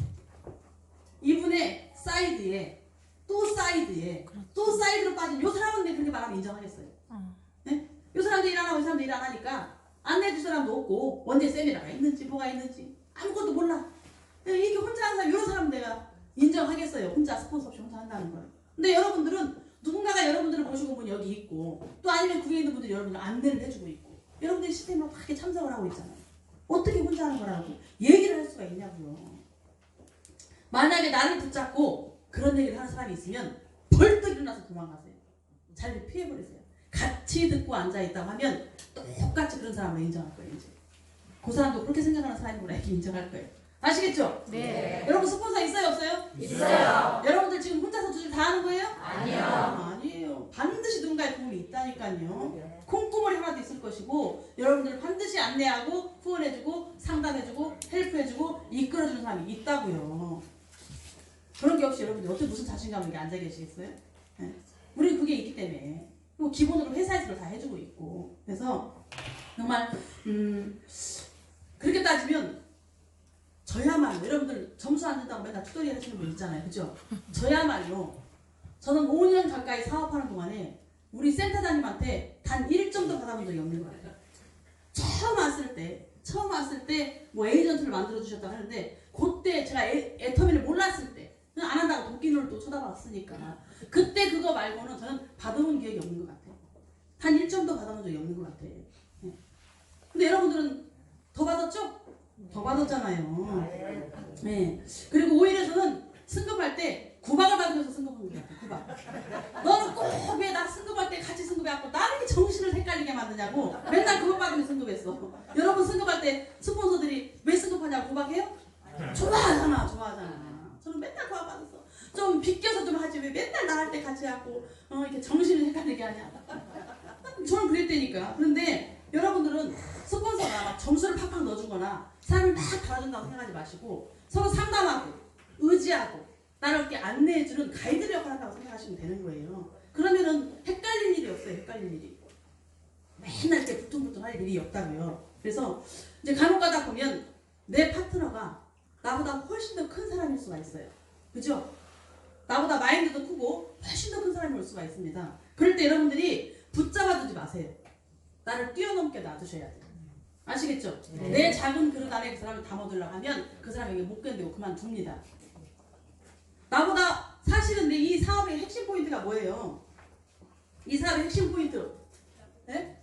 이분의 사이드에 또 사이드로 빠진 요 사람은 내 그렇게 말하면 인정하겠어요. 네? 요 사람도 일 안 하고 이 사람도 일 안 하니까 안내해줄 사람도 없고 언제 세미나가 있는지 뭐가 있는지 아무것도 몰라. 이렇게 혼자 하는 사람 이런 사람은 내가 인정하겠어요. 혼자 스폰서 없이 혼자 한다는 걸. 근데 여러분들은 누군가가 여러분들을 모시고 온 분이 여기 있고 또 아니면 그게 있는 분들이 여러분들 안내를 해주고 있고 여러분들이 시스템으로 다 참석을 하고 있잖아요. 어떻게 혼자 하는 거라고 얘기를 할 수가 있냐고요. 만약에 나를 붙잡고 그런 얘기를 하는 사람이 있으면 벌떡 일어나서 도망가세요. 자리를 피해버리세요. 같이 듣고 앉아있다고 하면 똑같이 그런 사람을 인정할 거예요. 이제 그 사람도 그렇게 생각하는 사람이구나 이렇게 인정할 거예요. 아시겠죠? 네. 여러분 스폰서 있어요 없어요? 있어요. 여러분들 지금 혼자서 두 줄 다 하는 거예요? 아니요. 아니에요. 반드시 누군가의 도움이 있다니까요. 콩고물이 하나도 있을 것이고 여러분들 반드시 안내하고 후원해주고 상담해주고 헬프해주고 이끌어주는 사람이 있다고요. 그런 게 없이 여러분들 어떻게 무슨 자신감을 이렇게 앉아 계시겠어요? 네? 우리는 그게 있기 때문에 그리고 기본으로 회사에서 다 해주고 있고 그래서 정말 그렇게 따지면 저야말로 여러분들 점수 안 준다고 맨날 투덜이 하시는 분 있잖아요. 그죠? 저야말로 저는 5년 가까이 사업하는 동안에 우리 센터장님한테 단 1점도 받아본 적이 없는 거예요. 처음 왔을 때 뭐 에이전트를 만들어 주셨다고 하는데 그때 제가 애터미를 몰랐을 때 그냥 안 한다고 도끼눈을 또 쳐다봤으니까 그때 그거 말고는 저는 받아본 기억이 없는 것 같아요. 단 1점도 받아본 적이 없는 것 같아요. 네. 근데 여러분들은 더 받았죠? 더 받았잖아요. 네. 그리고 오히려 저는 승급할 때 구박을 받으면서 승급한 것 같아요. 구박. 너는 꼭 왜 나 승급할 때 같이 승급해갖고 나를 이렇게 정신을 헷갈리게 만드냐고 맨날 구박 받으면서 승급했어. 여러분 승급할 때 스폰서들이 왜 승급하냐고 구박해요? 좋아하잖아. 저는 맨날 구박 받았어. 좀 비껴서 좀 하지 왜 맨날 나 할 때 같이 하고 이렇게 정신을 헷갈리게 하냐. 저는 그랬다니까. 그런데 여러분들은 스폰서가 막 점수를 팍팍 넣어주거나 사람을 막 달아준다고 생각하지 마시고 서로 상담하고 의지하고 나를 이렇게 안내해주는 가이드를 역할을 한다고 생각하시면 되는 거예요. 그러면은 헷갈릴 일이 없어요. 헷갈릴 일이. 맨날 이렇게 부퉁부퉁 할 일이 없다고요. 그래서 이제 간혹 가다 보면 내 파트너가 나보다 훨씬 더 큰 사람일 수가 있어요. 그죠? 나보다 마인드도 크고 훨씬 더 큰 사람이 올 수가 있습니다. 그럴 때 여러분들이 붙잡아두지 마세요. 나를 뛰어넘게 놔두셔야 돼요. 아시겠죠? 네. 내 작은 그릇 안에 그 사람을 담아두려고 하면 그 사람에게 못 견디고 그만둡니다. 나보다 사실은 이 사업의 핵심 포인트가 뭐예요? 이 사업의 핵심 포인트. 네?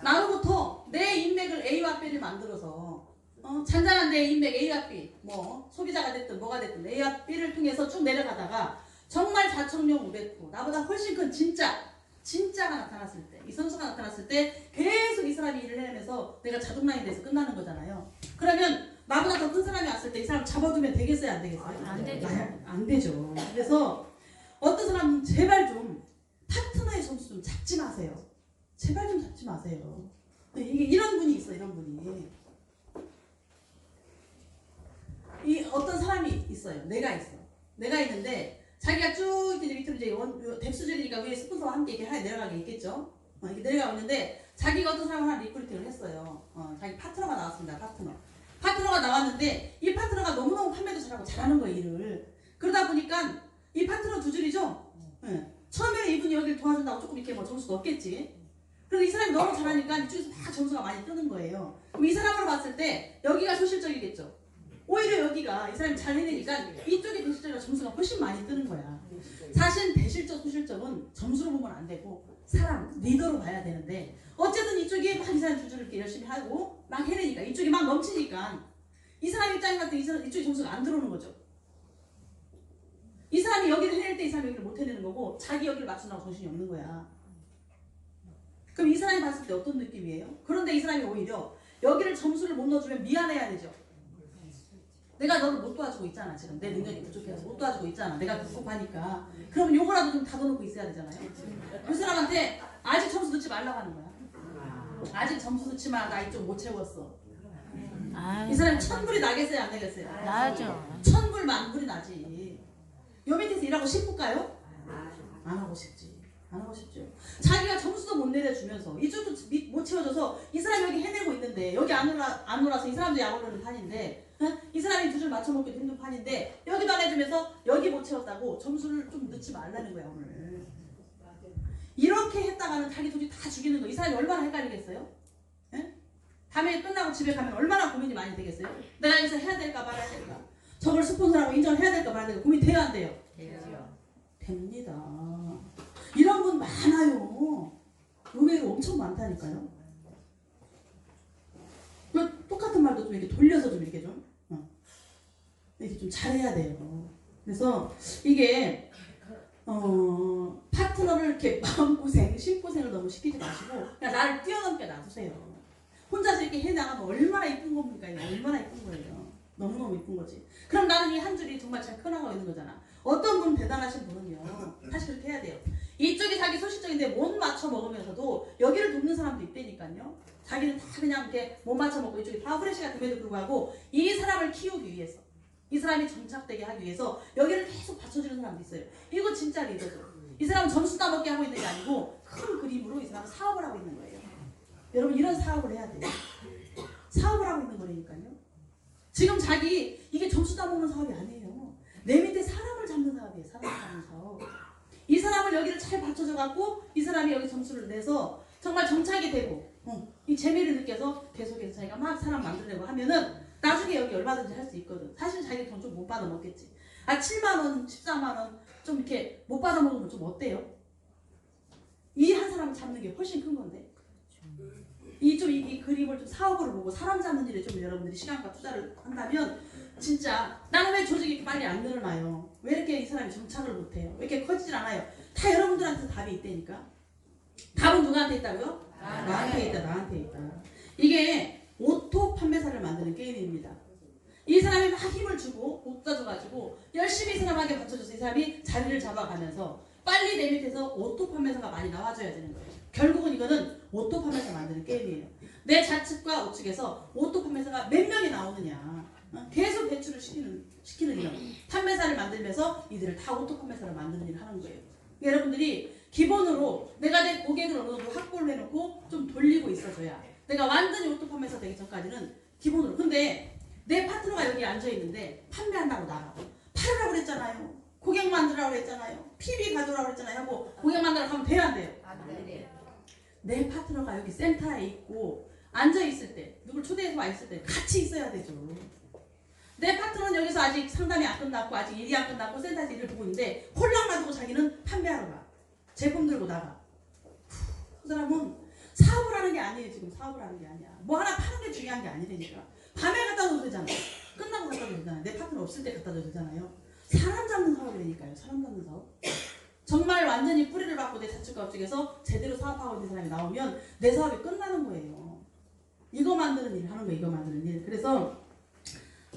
나로부터 내 인맥을 A와 B를 만들어서 잔잔한 내 인맥 A와 B 뭐 소비자가 됐든 뭐가 됐든 A와 B를 통해서 쭉 내려가다가 정말 자청용 500호 나보다 훨씬 큰 진짜가 나타났을 때 이 선수가 나타났을 때 계속 이 사람이 일을 해내면서 내가 자동라인이 돼서 끝나는 거잖아요. 그러면 나보다 더 큰 사람이 왔을 때 이 사람 잡아두면 되겠어요? 안 되겠어요? 안 되죠. 안 되죠. 그래서 어떤 사람은 제발 좀 파트너의 점수 좀 잡지 마세요. 제발 좀 잡지 마세요. 이게 이런 분이 있어, 이런 분이. 이 어떤 사람이 있어요. 내가 있는데 자기가 쭉 이제 밑으로 이제 덱수들이니까 위에 스폰서와 함께 이렇게 내려가게 있겠죠. 이렇게 내려가고 있는데 자기가 어떤 사람을 하나 리크루팅을 했어요. 자기 파트너가 나왔습니다. 파트너가 나왔는데 이 파트너가 너무너무 판매도 잘하고 잘하는 거예요, 일을. 그러다 보니까 이 파트너 두 줄이죠. 네. 처음에는 이분이 여기를 도와준다고 조금 이렇게 뭐 점수 넣겠지. 그런데 이 사람이 너무 잘하니까 이쪽에서 막 점수가 많이 뜨는 거예요. 그럼 이 사람으로 봤을 때 여기가 소실적이겠죠. 오히려 여기가 이 사람이 잘 해내니까 이쪽의 대실적이라 점수가 훨씬 많이 뜨는 거야. 사실 대실적, 소실적은 점수로 보면 안 되고 사람, 리더로 봐야 되는데 어쨌든 이쪽이 막 이 사람 주주를 이렇게 열심히 하고 막 해내니까 이쪽이 막 넘치니까 이 사람 입장에 봤을 때 이쪽이 점수가 안 들어오는 거죠. 이 사람이 여기를 해낼 때 이 사람이 여기를 못 해내는 거고 자기 여기를 맞추려고 정신이 없는 거야. 그럼 이 사람이 봤을 때 어떤 느낌이에요? 그런데 이 사람이 오히려 여기를 점수를 못 넣어주면 미안해야 되죠. 내가 너를 못 도와주고 있잖아. 지금 내 능력이 부족해서 못 도와주고 있잖아. 내가 급급하니까. 그럼 요거라도 좀 다뤄놓고 있어야 되잖아요. 그 사람한테 아직 점수 넣지 말라고 하는 거야. 아직 점수 넣지 마. 나 이쪽 못 채웠어. 이 사람이 천불이 나겠어요? 안 나겠어요? 나죠. 천불 만불이 나지. 요 밑에서 일하고 싶을까요? 안 하고 싶지. 안 하고 싶죠. 자기가 점수도 못 내려주면서 이쪽도 못 채워줘서 이 사람이 여기 해내고 있는데 여기 안 놀아서 이 사람도 약 오르는 판인데 이 사람이 두 줄 맞춰먹기도 힘든 판인데 여기도 안 해주면서 여기 못 채웠다고 점수를 좀 넣지 말라는 거야 오늘. 이렇게 했다가는 자기 돈이 다 죽이는 거. 이 사람이 얼마나 헷갈리겠어요? 예? 밤에 끝나고 집에 가면 얼마나 고민이 많이 되겠어요? 내가 여기서 해야 될까 말아야 될까? 저걸 스폰서라고 인정을 해야 될까 말아야 될까? 고민 돼요 안 돼요? 됩니다. 이런 분 많아요. 의외로 엄청 많다니까요. 똑같은 말도 좀 이렇게 돌려서 좀 이렇게 좀 이렇게 좀 잘해야 돼요. 그래서 이게 파트너를 이렇게 마음고생, 심고생을 너무 시키지 마시고 그냥 나를 뛰어넘게 놔두세요. 혼자서 이렇게 해나가면 얼마나 이쁜 겁니까? 얼마나 이쁜 거예요. 너무너무 이쁜 거지. 그럼 나는 이 한 줄이 정말 잘 커나가고 있는 거잖아. 어떤 분 대단하신 분은요. 사실 그렇게 해야 돼요. 이쪽이 자기 소실적인데 못 맞춰 먹으면서도 여기를 돕는 사람도 있다니까요. 자기는 다 그냥 이렇게 못 맞춰 먹고 이쪽이 다 프레시가 됨에도 불구하고 이 사람을 키우기 위해서 이 사람이 정착되게 하기 위해서 여기를 계속 받쳐주는 사람도 있어요. 이거 진짜 리더죠. 이 사람은 점수 따먹게 하고 있는 게 아니고 큰 그림으로 이 사람은 사업을 하고 있는 거예요. 여러분 이런 사업을 해야 돼요. 사업을 하고 있는 거니까요. 지금 자기 이게 점수 따먹는 사업이 아니에요. 내 밑에 사람을 잡는 사업이에요. 사람을 잡는 사업. 이 사람을 여기를 잘 받쳐줘 갖고 이 사람이 여기 점수를 내서 정말 정착이 되고 이 재미를 느껴서 계속해서 자기가 막 사람 만들려고 하면은 나중에 여기 얼마든지 할 수 있거든. 사실 자기 돈 좀 못 받아 먹겠지. 7만 원, 14만 원 좀 이렇게 못 받아 먹으면 좀 어때요? 이 한 사람을 잡는 게 훨씬 큰 건데. 이 그림을 좀 사업으로 보고 사람 잡는 일에 좀 여러분들이 시간과 투자를 한다면 진짜 나는 왜 조직이 빨리 안 늘어나요? 왜 이렇게 이 사람이 정착을 못해요? 왜 이렇게 커지질 않아요? 다 여러분들한테 답이 있다니까. 답은 누구한테 있다고요? 나한테 있다. 나한테 있다. 이게 오토 판매사를 만드는 게임입니다. 이 사람이 막 힘을 주고 못 가져가지고 열심히 이 사람에게 받쳐줘서 이 사람이 자리를 잡아가면서 빨리 내 밑에서 오토 판매사가 많이 나와줘야 되는 거예요. 결국은 이거는 오토 판매사 만드는 게임이에요. 내 좌측과 우측에서 오토 판매사가 몇 명이 나오느냐. 계속 배출을 시키는 이런 판매사를 만들면서 이들을 다 오토 판매사를 만드는 일을 하는 거예요. 여러분들이 기본으로 내가 내 고객을 어느 정도 확보를 해놓고 좀 돌리고 있어줘야 내가 완전히 오토 판매사 되기 전까지는 기본으로. 근데 내 파트너가 여기 앉아있는데 판매한다고 나가고 팔으라고 그랬잖아요. 고객 만들라고 그랬잖아요. PB 가져오라고 그랬잖아요. 하고 고객 만들라고 하면 돼요, 안 돼요? 내 파트너가 여기 센터에 있고 앉아있을 때 누굴 초대해서 와 있을 때 같이 있어야 되죠. 내 파트너는 여기서 아직 상담이 안 끝났고 아직 일이 안 끝났고 센터에서 일을 보고 있는데 홀랑 놔두고 자기는 판매하러 가. 제품 들고 나가. 그 사람은 사업을 하는 게 아니에요. 지금 사업을 하는 게 아니야. 뭐 하나 파는 게 중요한 게 아니라니까. 밤에 갖다 줘도 되잖아. 끝나고 갖다 줘도 되잖아요. 내 파트너 없을 때 갖다 줘도 되잖아요. 사람 잡는 사업이라니까요. 사람 잡는 사업. 정말 완전히 뿌리를 받고 내 자축과 업적에서 제대로 사업하고 있는 사람이 나오면 내 사업이 끝나는 거예요. 이거 만드는 일 하는 거예요. 이거 만드는 일. 그래서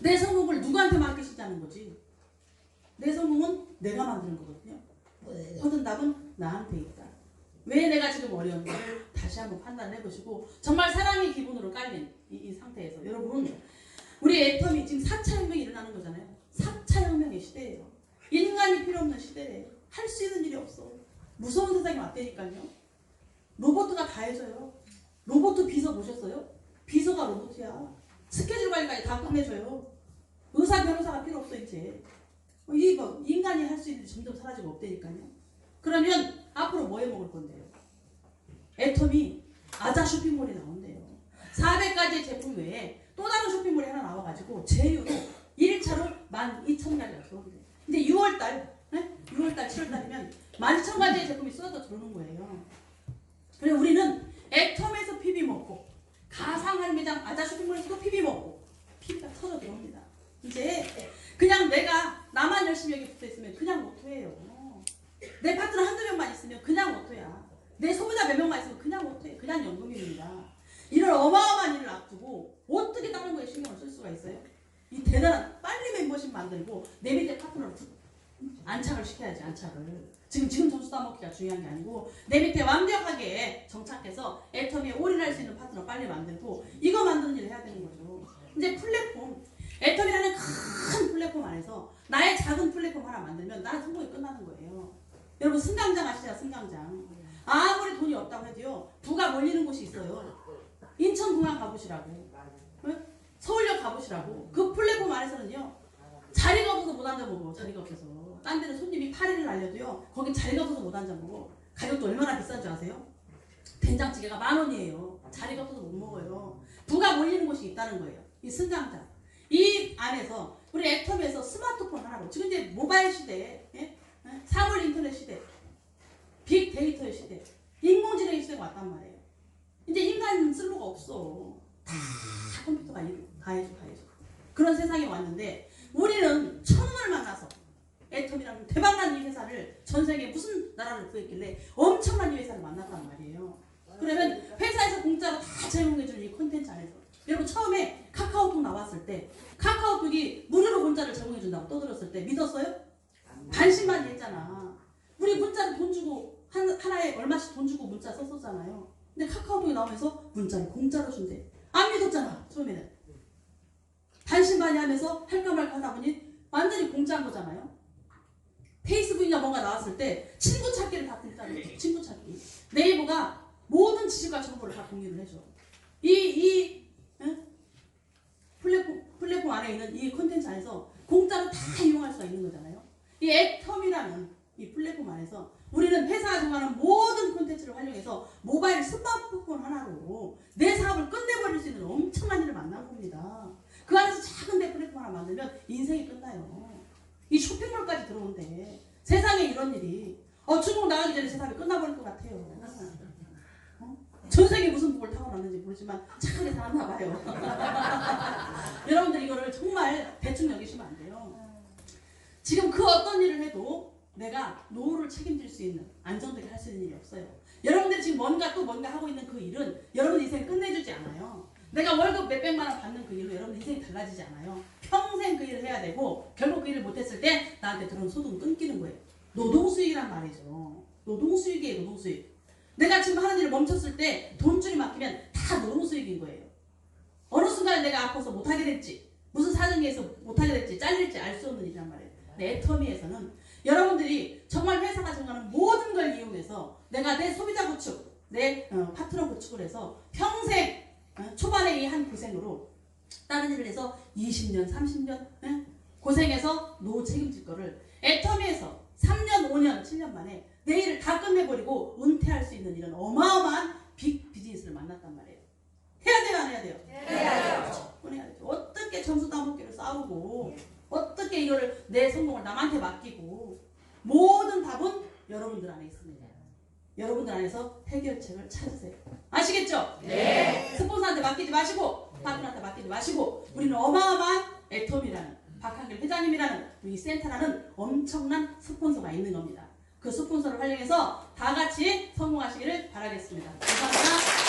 내 성공을 누구한테 맡기시자는 거지. 내 성공은 내가 만드는 거거든요. 모든 답은 나한테 있다. 왜 내가 지금 어려운지를 다시 한번 판단해 보시고 정말 사랑의 기본으로 깔린 이 상태에서 여러분 우리 애텀이 지금 4차 혁명이 일어나는 거잖아요. 4차 혁명의 시대예요. 인간이 필요 없는 시대예요. 할 수 있는 일이 없어. 무서운 세상이 왔다니까요. 로봇가 다 해줘요. 로봇 비서 보셨어요? 비서가 로봇이야. 스케줄 관리까지 다 끝내줘요. 의사 변호사가 필요 없어 이제. 인간이 할 수 있는 일이 점점 사라지고 없다니까요. 그러면 앞으로 뭐 해먹을 건데요? 애텀이 아자 쇼핑몰이 나온대요. 400가지의 제품 외에 또 다른 쇼핑몰이 하나 나와가지고 제휴로 1차로 12,000가지가 들어온대요. 근데 6월달 7월달이면 12,000가지의 제품이 쏟아져 들어오는 거예요. 그래서 우리는 애텀에서 PB 먹고 가상할매장 아자 쇼핑몰에서도 PB 먹고 PB가 터져 들어옵니다. 이제 그냥 내가 나만 열심히 여기 붙어있으면 그냥 오토예요. 내 파트너 한두 명만 있으면 그냥 오토야. 내 소비자 몇 명만 있으면 그냥 오토예요. 그냥 연금입니다. 이런 어마어마한 일을 앞두고 어떻게 다른 거에 신경을 쓸 수가 있어요? 이 대단한 빨리 멤버십 만들고 내 밑에 파트너를 안착을 시켜야지. 안착을. 지금 점수 따먹기가 중요한 게 아니고 내 밑에 완벽하게 정착해서 애텀에 올인할 수 있는 파트너 빨리 만들고 이거 만드는 일을 해야 되는 거죠. 이제 플랫폼. 애텀이라는 큰 플랫폼 안에서 나의 작은 플랫폼 하나 만들면 나는 성공이 끝나는 거예요. 여러분 승강장 아시죠? 승강장. 아무리 돈이 없다고 해도요. 부가 몰리는 곳이 있어요. 인천공항 가보시라고. 서울역 가보시라고. 그 플랫폼 안에서는요. 자리가 없어서 못 앉아먹어. 자리가 없어서. 딴 데는 손님이 8일을 날려도요. 거긴 자리가 없어서 못 앉아먹어. 가격도 얼마나 비싼 줄 아세요? 된장찌개가 10,000원이에요. 자리가 없어서 못 먹어요. 부가 몰리는 곳이 있다는 거예요. 이 승강장. 이 안에서 우리 애텀에서 스마트폰 하나로 지금 이제 모바일 시대에 사물 인터넷 시대, 빅데이터의 시대, 인공지능의 시대가 왔단 말이에요. 이제 인간 쓸모가 없어. 다 컴퓨터가 다 해줘. 그런 세상이 왔는데 우리는 천운을 만나서 애텀이라는 대박난 이 회사를 전 세계에 무슨 나라를 구했길래 엄청난 이 회사를 만났단 말이에요. 그러면 회사에서 공짜로 다 제공해주는 이 콘텐츠 안에서 여러분 처음에 카카오톡 나왔을 때 카카오톡이 무료로 문자를 제공해준다고 떠들었을 때 믿었어요? 반신반의 했잖아. 우리 문자를 돈 주고 하나에 얼마씩 돈 주고 문자 썼었잖아요. 근데 카카오톡이 나오면서 문자를 공짜로 준대. 안 믿었잖아 처음에는. 반신반의 하면서 할까 말까 하다 보니 완전히 공짜인 거잖아요. 페이스북이나 뭔가 나왔을 때 친구 찾기를 다 공짜로 해줘. 친구 찾기. 네이버가 모든 지식과 정보를 다 공유를 해줘. 플랫폼 안에 있는 이 콘텐츠 안에서 공짜로 다 다 이용할 수가 있는 거잖아요. 이 애텀이라는 이 플랫폼 안에서 우리는 회사가 정하는 모든 콘텐츠를 활용해서 모바일 스마트폰 하나로 내 사업을 끝내버릴 수 있는 엄청난 일을 만난 겁니다. 그 안에서 작은 내 플랫폼 하나 만들면 인생이 끝나요. 이 쇼핑몰까지 들어오는데 세상에 이런 일이 중국 나가기 전에 제 사업이 끝나버릴 것 같아요. 전 세계 무슨 복을 타고났는지 모르지만 착하게 살았나 봐요. 여러분들 이거를 정말 대충 여기시면 안 돼요. 지금 그 어떤 일을 해도 내가 노후를 책임질 수 있는, 안정되게 할 수 있는 일이 없어요. 여러분들이 지금 뭔가 하고 있는 그 일은 여러분 인생 끝내주지 않아요. 내가 월급 몇백만 원 받는 그 일로 여러분 인생이 달라지지 않아요. 평생 그 일을 해야 되고 결국 그 일을 못했을 때 나한테 들어온 소득은 끊기는 거예요. 노동수익이란 말이죠. 노동수익이에요. 노동수익. 내가 지금 하는 일을 멈췄을 때 돈줄이 막히면 다 노동수익인 거예요. 어느 순간에 내가 아파서 못하게 됐지, 무슨 사정에 의해서 못하게 됐지, 잘릴지 알 수 없는 일이란 말이에요. 내 애터미에서는 여러분들이 정말 회사가 정하는 모든 걸 이용해서 내가 내 소비자 구축, 내 파트너 구축을 해서 평생 초반에 이 한 고생으로 다른 일을 해서 20년, 30년 고생해서 노후 책임질 거를 애터미에서 3년, 5년, 7년 만에 내 일을 다 끝내버리고 은퇴할 수 있는 이런 어마어마한 빅 비즈니스를 만났단 말이에요. 해야 돼요, 안 해야 돼요? 해야 돼요. 무조건 해야 돼요. 어떻게 점수 따먹기를 싸우고 어떻게 이거를 내 성공을 남한테 맡기고, 모든 답은 여러분들 안에 있습니다. 여러분들 안에서 해결책을 찾으세요. 아시겠죠? 네. 스폰서한테 맡기지 마시고 파트너한테 맡기지 마시고 우리는 어마어마한 애텀이라는 박한길 회장님이라는 이 센터라는 엄청난 스폰서가 있는 겁니다. 그 스폰서를 활용해서 다 같이 성공하시기를 바라겠습니다. 감사합니다.